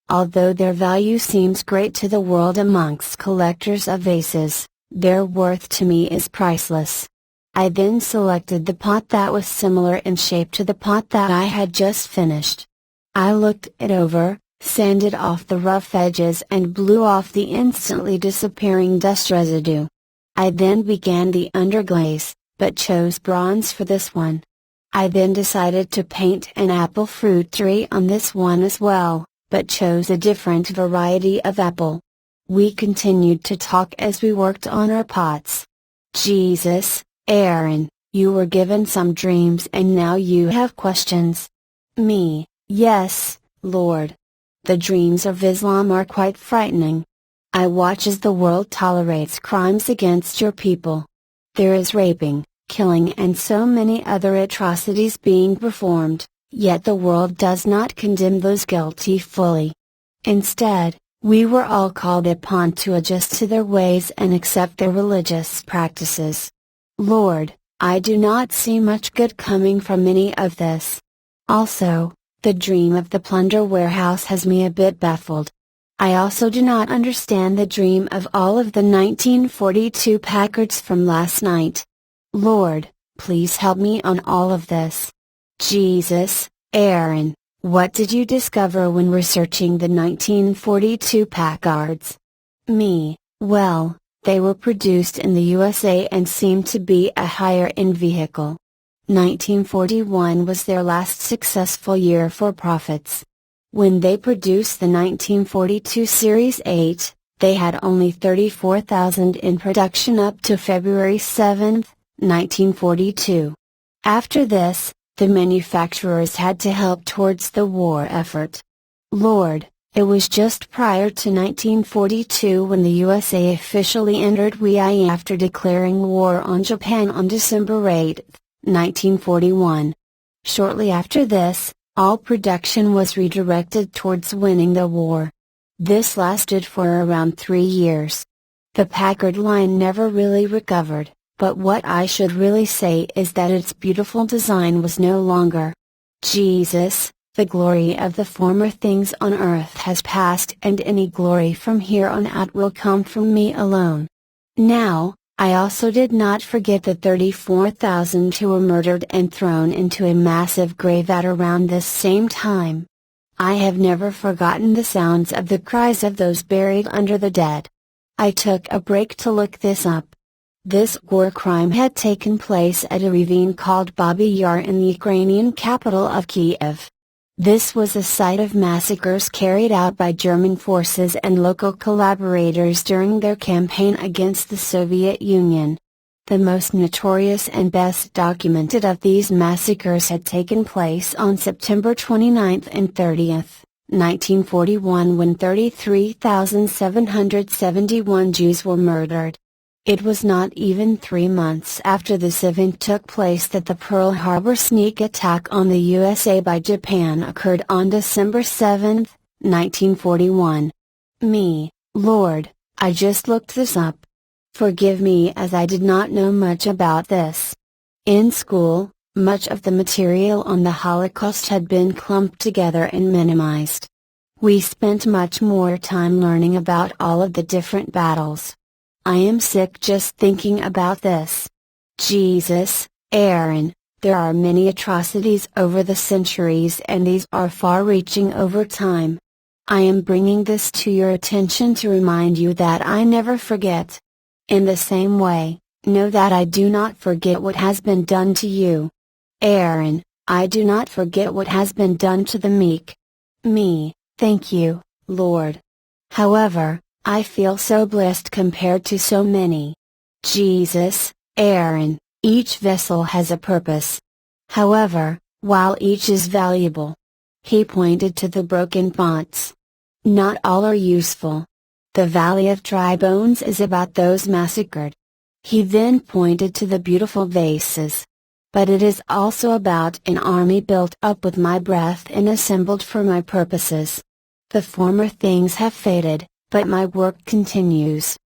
Although their value seems great to the world amongst collectors of vases, their worth to me is priceless. I then selected the pot that was similar in shape to the pot that I had just finished. I looked it over, sanded off the rough edges and blew off the instantly disappearing dust residue. I then began the underglaze, but chose bronze for this one. I then decided to paint an apple fruit tree on this one as well, but chose a different variety of apple. We continued to talk as we worked on our pots. Jesus, Aaron, you were given some dreams and now you have questions. Me, yes, Lord. The dreams of Islam are quite frightening. I watch as the world tolerates crimes against your people, There is raping, killing and so many other atrocities being performed, yet the world does not condemn those guilty fully. Instead, we were all called upon to adjust to their ways and accept their religious practices. Lord, I do not see much good coming from any of this. Also, the dream of the plunder warehouse has me a bit baffled. I also do not understand the dream of all of the 1942 Packards from last night. Lord, please help me on all of this. Jesus, Aaron, what did you discover when researching the 1942 Packards? Me, well, they were produced in the USA and seemed to be a higher-end vehicle. 1941 was their last successful year for profits. When they produced the 1942 Series 8, they had only 34,000 in production up to February 7, 1942. After this, the manufacturers had to help towards the war effort. Lord, it was just prior to 1942 when the USA officially entered WEI after declaring war on Japan on December 8, 1941. Shortly after this, all production was redirected towards winning the war. This lasted for around 3 years. The Packard line never really recovered, but what I should really say is that its beautiful design was no longer. Jesus, the glory of the former things on earth has passed and any glory from here on out will come from me alone. Now, I also did not forget the 34,000 who were murdered and thrown into a massive grave at around this same time. I have never forgotten the sounds of the cries of those buried under the dead. I took a break to look this up. This war crime had taken place at a ravine called Babi Yar in the Ukrainian capital of Kiev. This was a site of massacres carried out by German forces and local collaborators during their campaign against the Soviet Union. The most notorious and best documented of these massacres had taken place on September 29 and 30, 1941 when 33,771 Jews were murdered. It was not even 3 months after this event took place that the Pearl Harbor sneak attack on the USA by Japan occurred on December 7, 1941. Me, Lord, I just looked this up. Forgive me as I did not know much about this. In school, much of the material on the Holocaust had been clumped together and minimized. We spent much more time learning about all of the different battles. I am sick just thinking about this. Jesus, Aaron, there are many atrocities over the centuries and these are far-reaching over time. I am bringing this to your attention to remind you that I never forget. In the same way, know that I do not forget what has been done to you. Aaron, I do not forget what has been done to the meek. Me, thank you, Lord. However, I feel so blessed compared to so many. Jesus, Aaron, each vessel has a purpose. However, while each is valuable, he pointed to the broken pots. Not all are useful. The Valley of Dry Bones is about those massacred. He then pointed to the beautiful vases. But it is also about an army built up with my breath and assembled for my purposes. The former things have faded, but my work continues.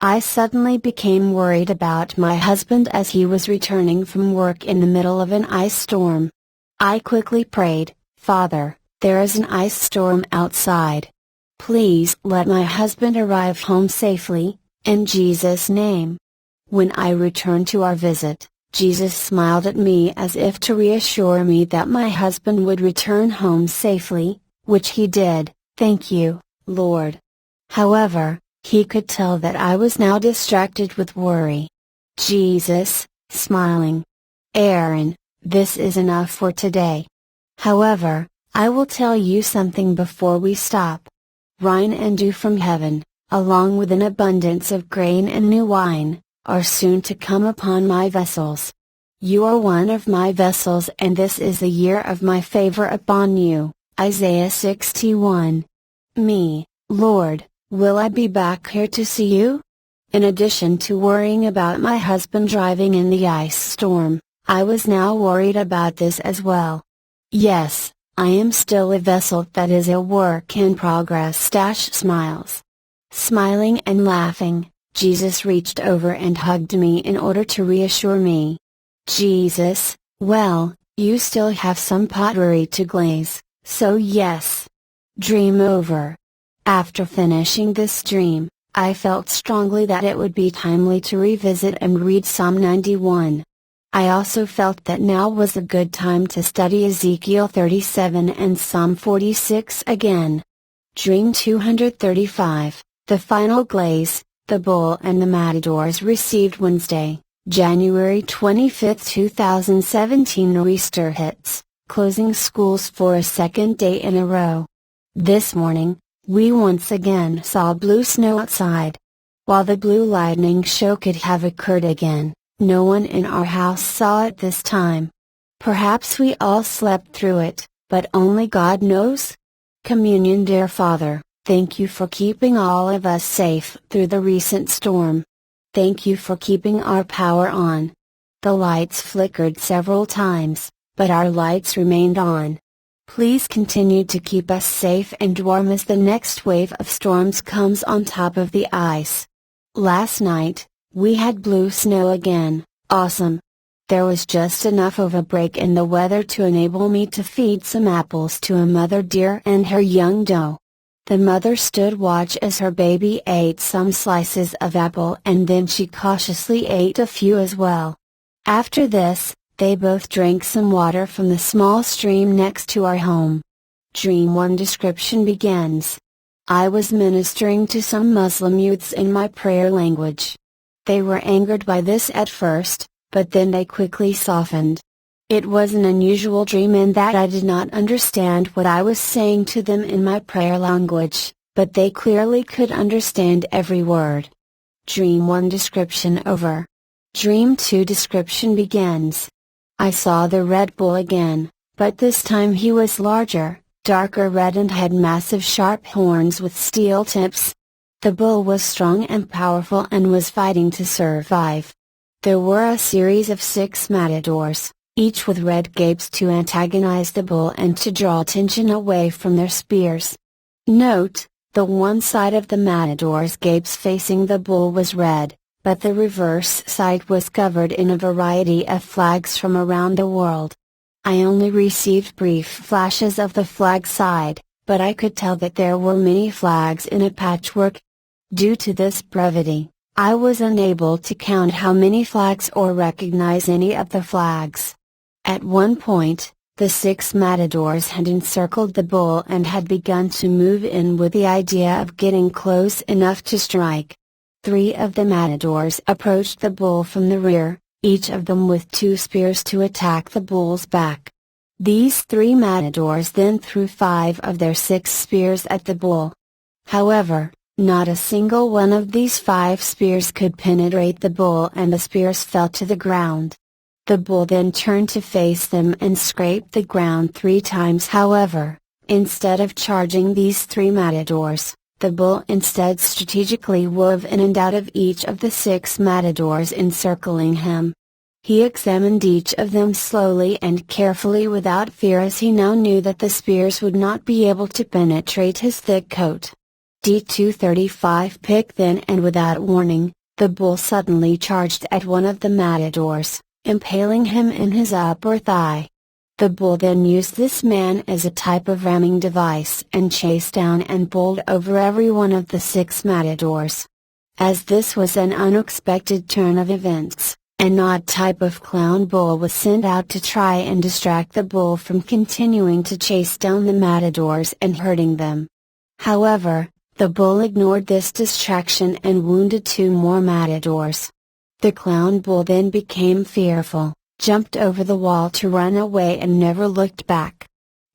I suddenly became worried about my husband as he was returning from work in the middle of an ice storm. I quickly prayed, Father, there is an ice storm outside. Please let my husband arrive home safely, in Jesus' name. When I returned to our visit, Jesus smiled at me as if to reassure me that my husband would return home safely, which he did, thank you, Lord. However, he could tell that I was now distracted with worry. Jesus, smiling. Aaron, this is enough for today. However, I will tell you something before we stop. Rain and dew from heaven, along with an abundance of grain and new wine, are soon to come upon my vessels. You are one of my vessels and this is the year of my favor upon you, Isaiah 61. Me, Lord, will I be back here to see you? In addition to worrying about my husband driving in the ice storm, I was now worried about this as well. Yes, I am still a vessel that is a work in progress. Smiles. Smiling and laughing, Jesus reached over and hugged me in order to reassure me. Jesus, well, you still have some pottery to glaze, so yes. Dream over. After finishing this dream, I felt strongly that it would be timely to revisit and read Psalm 91. I also felt that now was a good time to study Ezekiel 37 and Psalm 46 again. Dream 235, the final glaze, the bull and the matadors received Wednesday, January 25, 2017. Easter hits, closing schools for a second day in a row. This morning, we once again saw blue snow outside. While the blue lightning show could have occurred again, no one in our house saw it this time. Perhaps we all slept through it, but only God knows. Communion. Dear Father, thank you for keeping all of us safe through the recent storm. Thank you for keeping our power on. The lights flickered several times, but our lights remained on. Please continue to keep us safe and warm as the next wave of storms comes on top of the ice. Last night, we had blue snow again. Awesome. There was just enough of a break in the weather to enable me to feed some apples to a mother deer and her young doe. The mother stood watch as her baby ate some slices of apple and then she cautiously ate a few as well. After this, they both drank some water from the small stream next to our home. Dream 1 description begins. I was ministering to some Muslim youths in my prayer language. They were angered by this at first, but then they quickly softened. It was an unusual dream in that I did not understand what I was saying to them in my prayer language, but they clearly could understand every word. Dream 1 description over. Dream 2 description begins. I saw the Red Bull again, but this time he was larger, darker red and had massive sharp horns with steel tips. The bull was strong and powerful and was fighting to survive. There were a series of 6 matadors, each with red gapes to antagonize the bull and to draw attention away from their spears. Note, the one side of the matador's gapes facing the bull was red, but the reverse side was covered in a variety of flags from around the world. I only received brief flashes of the flag side, but I could tell that there were many flags in a patchwork. Due to this brevity, I was unable to count how many flags or recognize any of the flags. At one point, the 6 matadors had encircled the bull and had begun to move in with the idea of getting close enough to strike. 3 of the matadors approached the bull from the rear, each of them with 2 spears to attack the bull's back. These 3 matadors then threw 5 of their 6 spears at the bull. However, not a single one of these 5 spears could penetrate the bull and the spears fell to the ground. The bull then turned to face them and scraped the ground 3 times. However, instead of charging these 3 matadors, the bull instead strategically wove in and out of each of the 6 matadors encircling him. He examined each of them slowly and carefully without fear as he now knew that the spears would not be able to penetrate his thick coat. D235 Pick. Then and without warning, the bull suddenly charged at one of the matadors, impaling him in his upper thigh. The bull then used this man as a type of ramming device and chased down and bowled over every one of the 6 matadors. As this was an unexpected turn of events, an odd type of clown bull was sent out to try and distract the bull from continuing to chase down the matadors and hurting them. However, the bull ignored this distraction and wounded 2 more matadors. The clown bull then became fearful, jumped over the wall to run away and never looked back.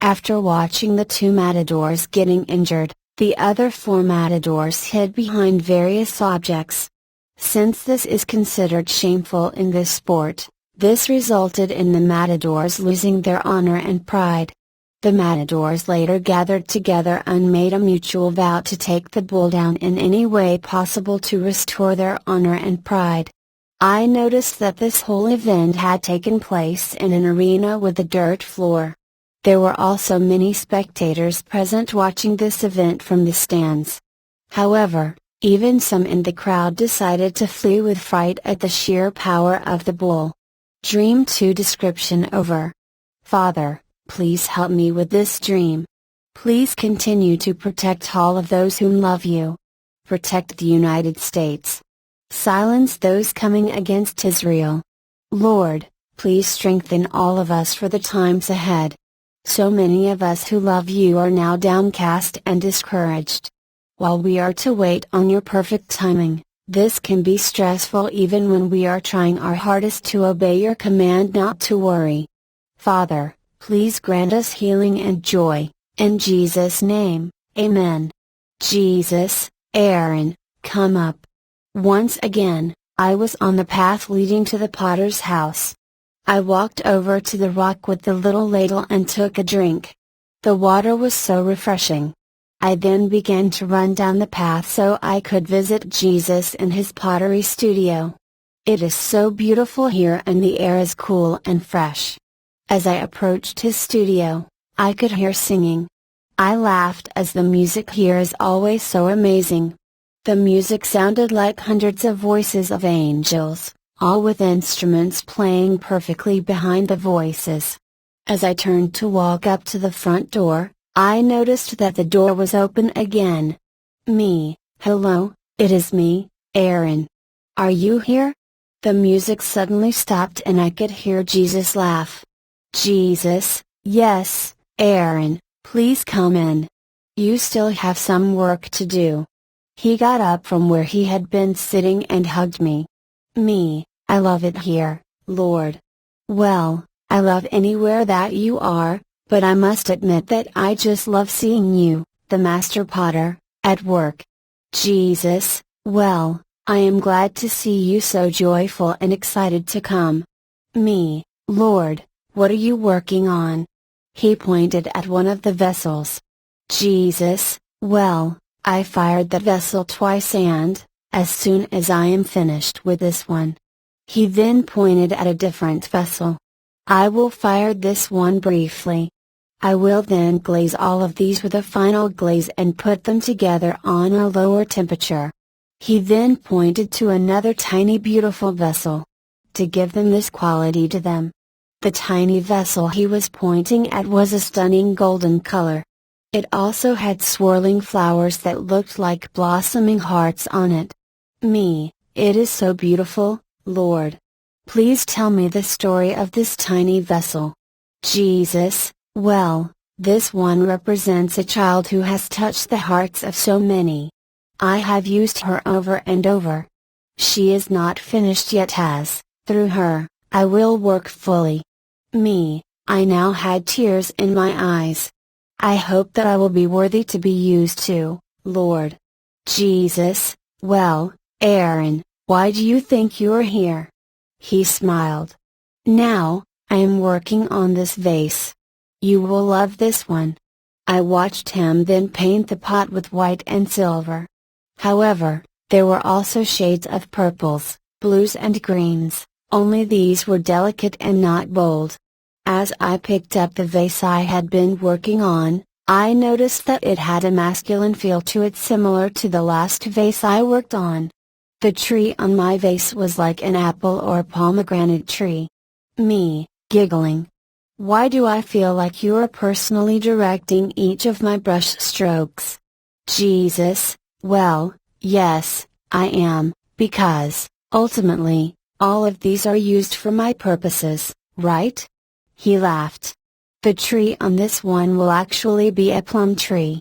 After watching the 2 matadors getting injured, the other 4 matadors hid behind various objects. Since this is considered shameful in this sport, this resulted in the matadors losing their honor and pride. The matadors later gathered together and made a mutual vow to take the bull down in any way possible to restore their honor and pride. I noticed that this whole event had taken place in an arena with a dirt floor. There were also many spectators present watching this event from the stands. However, even some in the crowd decided to flee with fright at the sheer power of the bull. Dream 2 description over. Father, please help me with this dream. Please continue to protect all of those who love you. Protect the United States. Silence those coming against Israel. Lord, please strengthen all of us for the times ahead. So many of us who love you are now downcast and discouraged. While we are to wait on your perfect timing, this can be stressful even when we are trying our hardest to obey your command not to worry. Father, please grant us healing and joy, in Jesus' name, Amen. Jesus, Aaron, come up. Once again, I was on the path leading to the potter's house. I walked over to the rock with the little ladle and took a drink. The water was so refreshing. I then began to run down the path so I could visit Jesus in his pottery studio. It is so beautiful here and the air is cool and fresh. As I approached his studio, I could hear singing. I laughed as the music here is always so amazing. The music sounded like hundreds of voices of angels, all with instruments playing perfectly behind the voices. As I turned to walk up to the front door, I noticed that the door was open again. Hello, it is me, Aaron. Are you here? The music suddenly stopped and I could hear Jesus laugh. Jesus, yes, Aaron, please come in. You still have some work to do. He got up from where he had been sitting and hugged me. I love it here, Lord. Well, I love anywhere that you are, but I must admit that I just love seeing you, the master potter, at work. Jesus, well, I am glad to see you so joyful and excited to come. Lord, what are you working on? He pointed at one of the vessels. Jesus, well, I fired that vessel twice and, as soon as I am finished with this one. He then pointed at a different vessel. I will fire this one briefly. I will then glaze all of these with a final glaze and put them together on a lower temperature. He then pointed to another tiny beautiful vessel. To give them this quality to them. The tiny vessel he was pointing at was a stunning golden color. It also had swirling flowers that looked like blossoming hearts on it. It is so beautiful, Lord. Please tell me the story of this tiny vessel. Jesus, well, this one represents a child who has touched the hearts of so many. I have used her over and over. She is not finished yet as, through her, I will work fully. I now had tears in my eyes. I hope that I will be worthy to be used too, Lord. Jesus, well, Aaron, why do you think you are here? He smiled. Now, I am working on this vase. You will love this one. I watched him then paint the pot with white and silver. However, there were also shades of purples, blues and greens, only these were delicate and not bold. As I picked up the vase I had been working on, I noticed that it had a masculine feel to it similar to the last vase I worked on. The tree on my vase was like an apple or pomegranate tree. Giggling. Why do I feel like you are personally directing each of my brush strokes? Jesus, well, yes, I am, because, ultimately, all of these are used for my purposes, right? He laughed. The tree on this one will actually be a plum tree.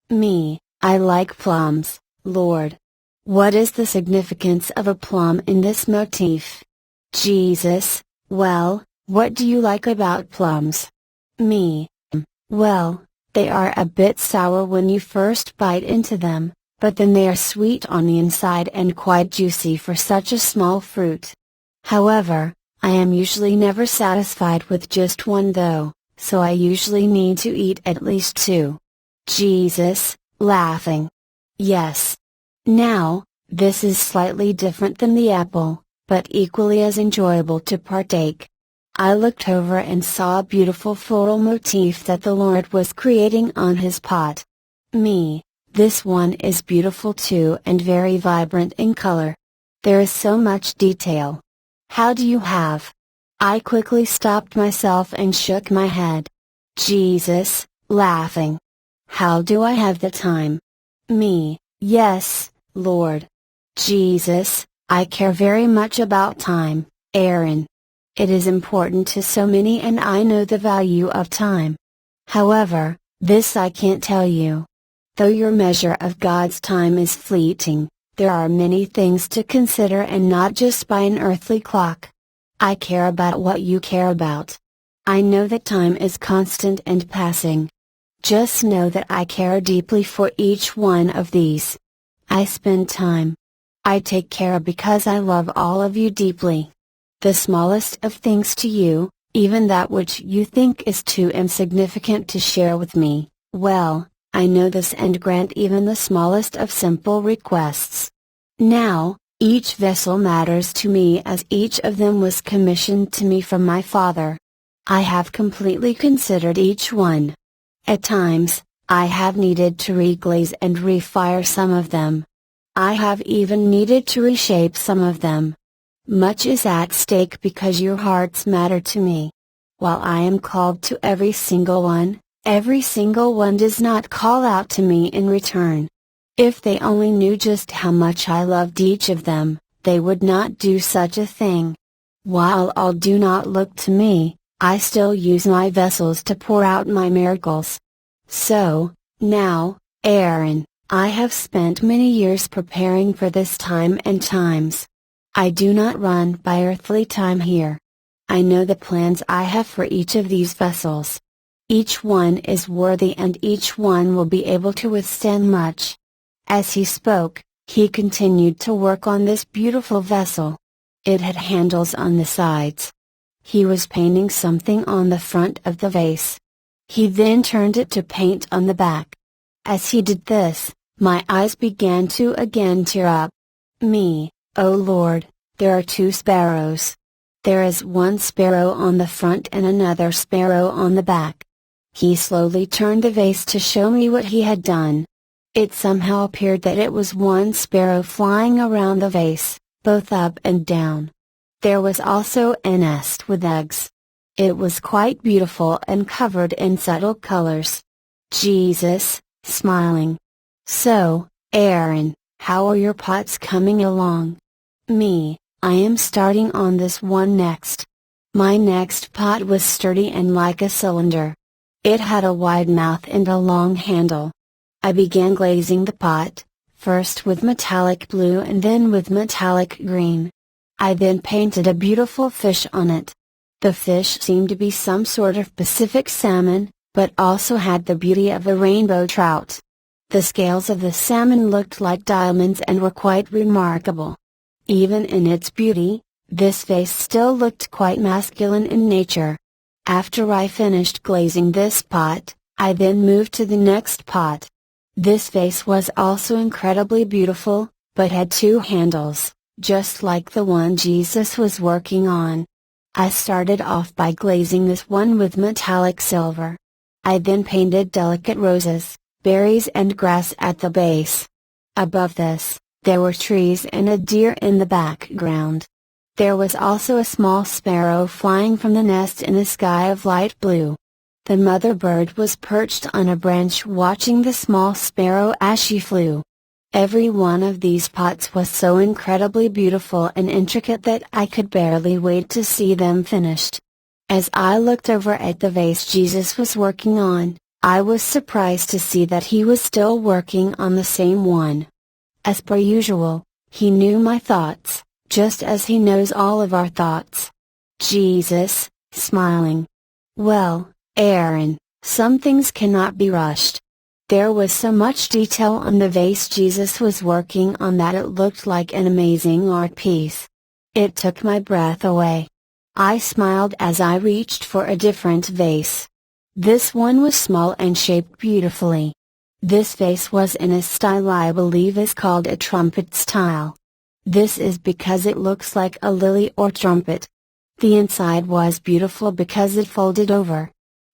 I like plums, Lord. What is the significance of a plum in this motif? Jesus, well, what do you like about plums? Well, they are a bit sour when you first bite into them, but then they are sweet on the inside and quite juicy for such a small fruit. However, I am usually never satisfied with just one though, so I usually need to eat at least two. Jesus, laughing. Yes. Now, this is slightly different than the apple, but equally as enjoyable to partake. I looked over and saw a beautiful floral motif that the Lord was creating on his pot. Me, this one is beautiful too and very vibrant in color. There is so much detail. How do you have? I quickly stopped myself and shook my head. Jesus, laughing. How do I have the time? Me, yes, Lord. Jesus, I care very much about time, Aaron. It is important to so many and I know the value of time. However, this I can't tell you. Though your measure of God's time is fleeting, there are many things to consider and not just by an earthly clock. I care about what you care about. I know that time is constant and passing. Just know that I care deeply for each one of these. I spend time. I take care because I love all of you deeply. The smallest of things to you, even that which you think is too insignificant to share with me, well, I know this and grant even the smallest of simple requests. Now, each vessel matters to me as each of them was commissioned to me from my Father. I have completely considered each one. At times, I have needed to reglaze and refire some of them. I have even needed to reshape some of them. Much is at stake because your hearts matter to me. While I am called to every single one does not call out to me in return. If they only knew just how much I loved each of them, they would not do such a thing. While all do not look to me, I still use my vessels to pour out my miracles. So, now, Aaron, I have spent many years preparing for this time and times. I do not run by earthly time here. I know the plans I have for each of these vessels. Each one is worthy and each one will be able to withstand much. As he spoke, he continued to work on this beautiful vessel. It had handles on the sides. He was painting something on the front of the vase. He then turned it to paint on the back. As he did this, my eyes began to again tear up. Me, O Lord, there are two sparrows. There is one sparrow on the front and another sparrow on the back. He slowly turned the vase to show me what he had done. It somehow appeared that it was one sparrow flying around the vase, both up and down. There was also a nest with eggs. It was quite beautiful and covered in subtle colors. Jesus, smiling. So, Aaron, how are your pots coming along? Me, I am starting on this one next. My next pot was sturdy and like a cylinder. It had a wide mouth and a long handle. I began glazing the pot, first with metallic blue and then with metallic green. I then painted a beautiful fish on it. The fish seemed to be some sort of Pacific salmon, but also had the beauty of a rainbow trout. The scales of the salmon looked like diamonds and were quite remarkable. Even in its beauty, this vase still looked quite masculine in nature. After I finished glazing this pot, I then moved to the next pot. This vase was also incredibly beautiful, but had two handles, just like the one Jesus was working on. I started off by glazing this one with metallic silver. I then painted delicate roses, berries and grass at the base. Above this, there were trees and a deer in the background. There was also a small sparrow flying from the nest in a sky of light blue. The mother bird was perched on a branch watching the small sparrow as she flew. Every one of these pots was so incredibly beautiful and intricate that I could barely wait to see them finished. As I looked over at the vase Jesus was working on, I was surprised to see that he was still working on the same one. As per usual, he knew my thoughts, just as he knows all of our thoughts. Jesus, smiling. Well, Aaron, some things cannot be rushed. There was so much detail on the vase Jesus was working on that it looked like an amazing art piece. It took my breath away. I smiled as I reached for a different vase. This one was small and shaped beautifully. This vase was in a style I believe is called a trumpet style. This is because it looks like a lily or trumpet. The inside was beautiful because it folded over.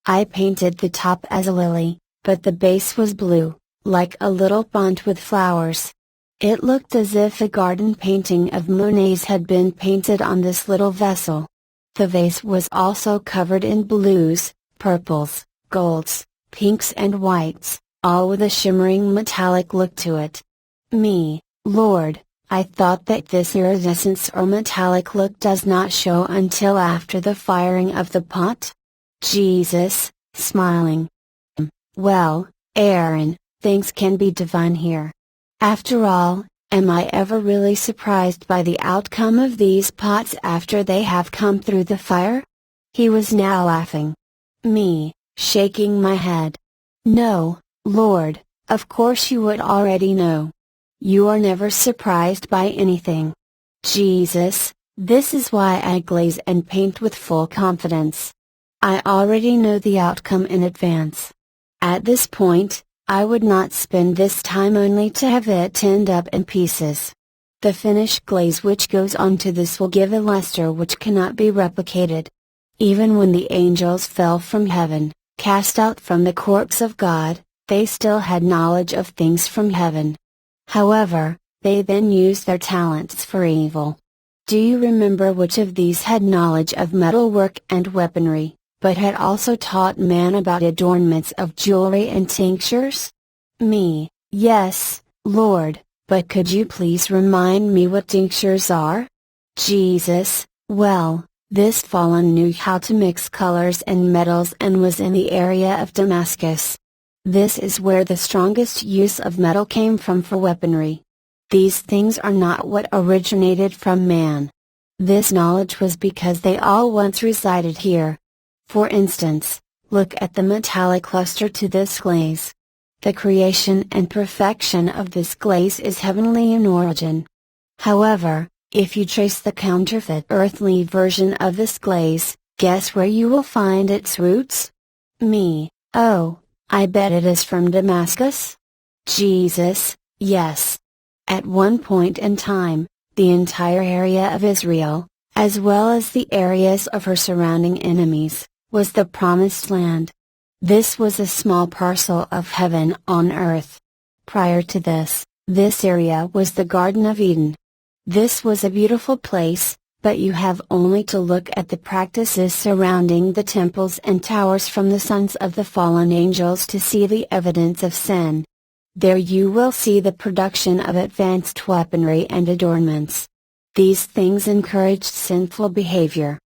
I painted the top as a lily, but the base was blue, like a little pond with flowers. It looked as if a garden painting of Monet's had been painted on this little vessel. The vase was also covered in blues, purples, golds, pinks and whites, all with a shimmering metallic look to it. Lord, I thought that this iridescence or metallic look does not show until after the firing of the pot? Jesus, smiling. Well, Aaron, things can be divine here. After all, am I ever really surprised by the outcome of these pots after they have come through the fire? He was now laughing. Me, shaking my head. No, Lord, of course you would already know. You are never surprised by anything. Jesus, this is why I glaze and paint with full confidence. I already know the outcome in advance. At this point, I would not spend this time only to have it end up in pieces. The finished glaze which goes onto this will give a luster which cannot be replicated. Even when the angels fell from heaven, cast out from the courts of God, they still had knowledge of things from heaven. However, they then used their talents for evil. Do you remember which of these had knowledge of metalwork and weaponry, but had also taught man about adornments of jewelry and tinctures? Me, yes, Lord, but could you please remind me what tinctures are? Jesus, well, this fallen knew how to mix colors and metals and was in the area of Damascus. This is where the strongest use of metal came from for weaponry. These things are not what originated from man. This knowledge was because they all once resided here. For instance, look at the metallic luster to this glaze. The creation and perfection of this glaze is heavenly in origin. However, if you trace the counterfeit earthly version of this glaze, guess where you will find its roots? Me, oh, I bet it is from Damascus? Jesus, yes. At one point in time, the entire area of Israel, as well as the areas of her surrounding enemies, was the promised land. This was a small parcel of heaven on earth. Prior to this area was the Garden of Eden. This was a beautiful place, but you have only to look at the practices surrounding the temples and towers from the sons of the fallen angels to see the evidence of sin. There you will see the production of advanced weaponry and adornments. These things encouraged sinful behavior.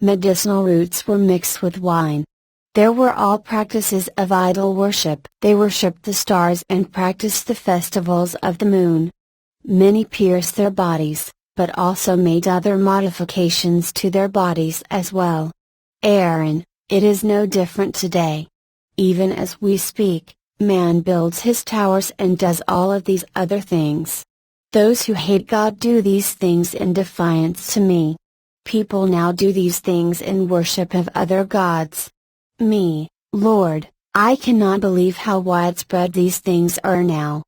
Medicinal roots were mixed with wine. There were all practices of idol worship. They worshipped the stars and practiced the festivals of the moon. Many pierced their bodies, but also made other modifications to their bodies as well. Aaron, it is no different today. Even as we speak, man builds his towers and does all of these other things. Those who hate God do these things in defiance to me. People now do these things in worship of other gods. Me, Lord, I cannot believe how widespread these things are now.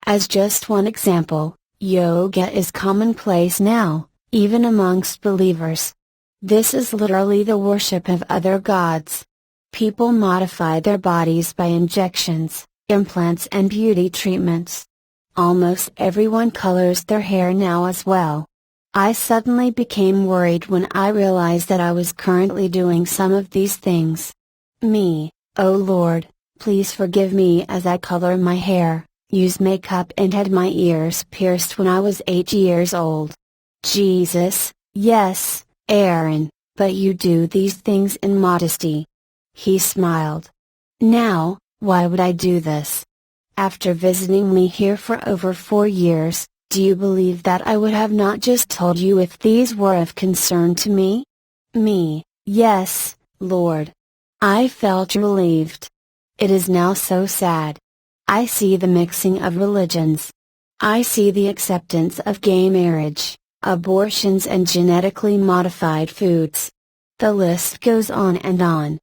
As just one example, yoga is commonplace now, even amongst believers. This is literally the worship of other gods. People modify their bodies by injections, implants and beauty treatments. Almost everyone colors their hair now as well. I suddenly became worried when I realized that I was currently doing some of these things. Me, oh Lord, please forgive me as I color my hair, use makeup and had my ears pierced when I was 8 years old. Jesus, yes, Aaron, but you do these things in modesty. He smiled. Now, why would I do this? After visiting me here for over 4 years, do you believe that I would have not just told you if these were of concern to me? Me, yes, Lord. I felt relieved. It is now so sad. I see the mixing of religions. I see the acceptance of gay marriage, abortions and genetically modified foods. The list goes on and on.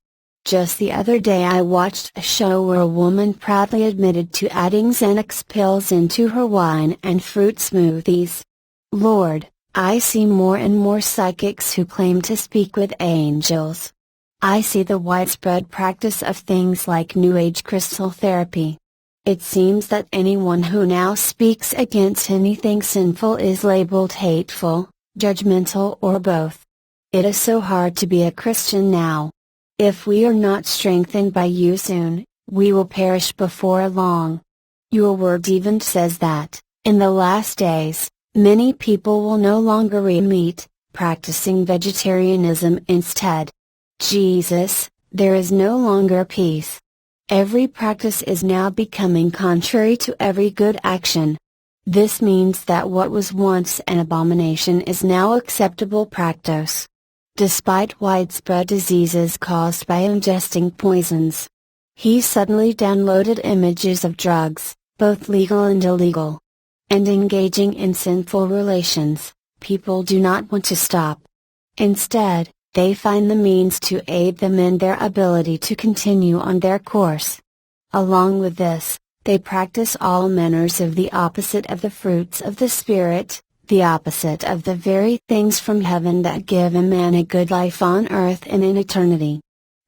Just the other day I watched a show where a woman proudly admitted to adding Xanax pills into her wine and fruit smoothies. Lord, I see more and more psychics who claim to speak with angels. I see the widespread practice of things like New Age crystal therapy. It seems that anyone who now speaks against anything sinful is labeled hateful, judgmental, or both. It is so hard to be a Christian now. If we are not strengthened by you soon, we will perish before long. Your word even says that, in the last days, many people will no longer eat meat, practicing vegetarianism instead. Jesus, there is no longer peace. Every practice is now becoming contrary to every good action. This means that what was once an abomination is now acceptable practice. Despite widespread diseases caused by ingesting poisons, he suddenly downloaded images of drugs, both legal and illegal. And engaging in sinful relations, people do not want to stop. Instead, they find the means to aid them in their ability to continue on their course. Along with this, they practice all manners of the opposite of the fruits of the Spirit, the opposite of the very things from heaven that give a man a good life on earth and in eternity.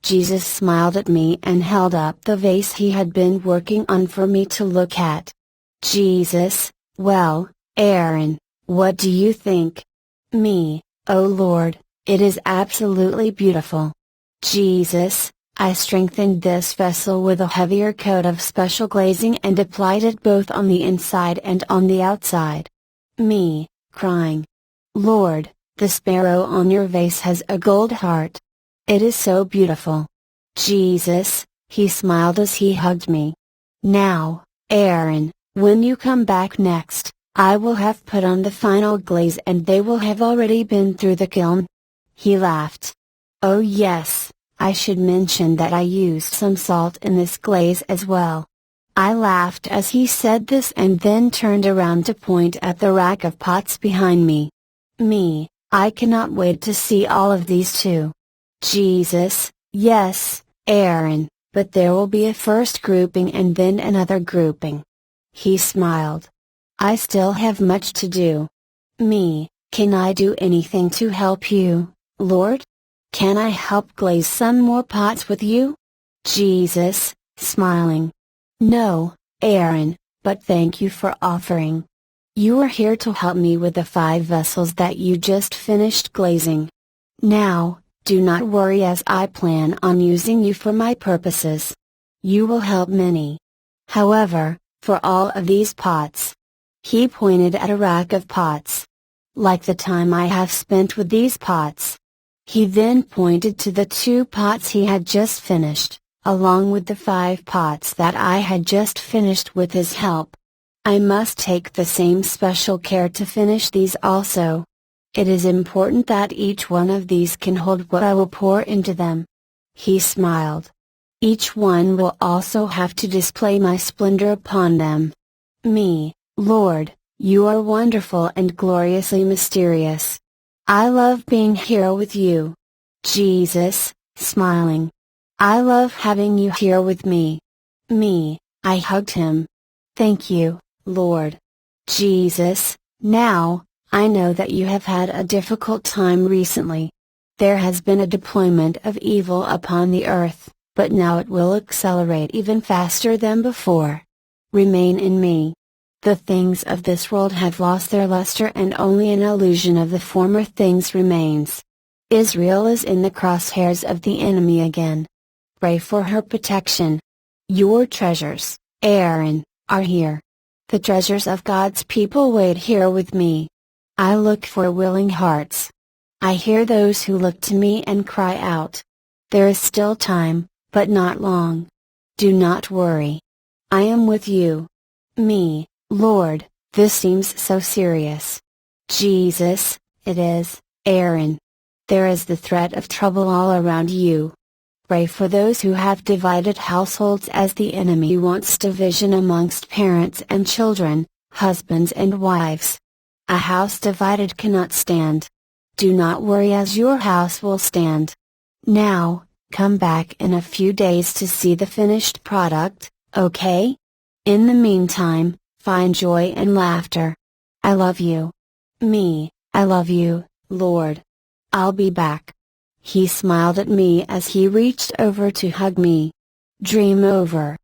Jesus smiled at me and held up the vase he had been working on for me to look at. Jesus, well, Aaron, what do you think? Me, oh Lord, it is absolutely beautiful. Jesus, I strengthened this vessel with a heavier coat of special glazing and applied it both on the inside and on the outside. Me, crying. Lord, the sparrow on your vase has a gold heart. It is so beautiful. Jesus, he smiled as he hugged me. Now, Aaron, when you come back next, I will have put on the final glaze and they will have already been through the kiln. He laughed. Oh yes, I should mention that I used some salt in this glaze as well. I laughed as he said this and then turned around to point at the rack of pots behind me. Me, I cannot wait to see all of these too. Jesus, yes, Aaron, but there will be a first grouping and then another grouping. He smiled. I still have much to do. Me, can I do anything to help you, Lord? Can I help glaze some more pots with you? Jesus, smiling. No, Aaron, but thank you for offering. You are here to help me with the 5 vessels that you just finished glazing. Now, do not worry as I plan on using you for my purposes. You will help many. However, for all of these pots. He pointed at a rack of pots. Like the time I have spent with these pots. He then pointed to the 2 pots he had just finished, along with the 5 pots that I had just finished with his help. I must take the same special care to finish these also. It is important that each one of these can hold what I will pour into them. He smiled. Each one will also have to display my splendor upon them. Me, Lord, you are wonderful and gloriously mysterious. I love being here with you. Jesus, smiling. I love having you here with me. Me, I hugged him. Thank you, Lord. Jesus, now, I know that you have had a difficult time recently. There has been a deployment of evil upon the earth, but now it will accelerate even faster than before. Remain in me. The things of this world have lost their luster and only an illusion of the former things remains. Israel is in the crosshairs of the enemy again. Pray for her protection. Your treasures, Aaron, are here. The treasures of God's people wait here with me. I look for willing hearts. I hear those who look to me and cry out. There is still time, but not long. Do not worry. I am with you. Me, Lord, this seems so serious. Jesus, it is, Aaron. There is the threat of trouble all around you. Pray for those who have divided households as the enemy wants division amongst parents and children, husbands and wives. A house divided cannot stand. Do not worry as your house will stand. Now, Come back in a few days to see the finished product, okay? In the meantime, find joy and laughter. I love you. Me, I love you, Lord. I'll be back. He smiled at me as he reached over to hug me. Dream over.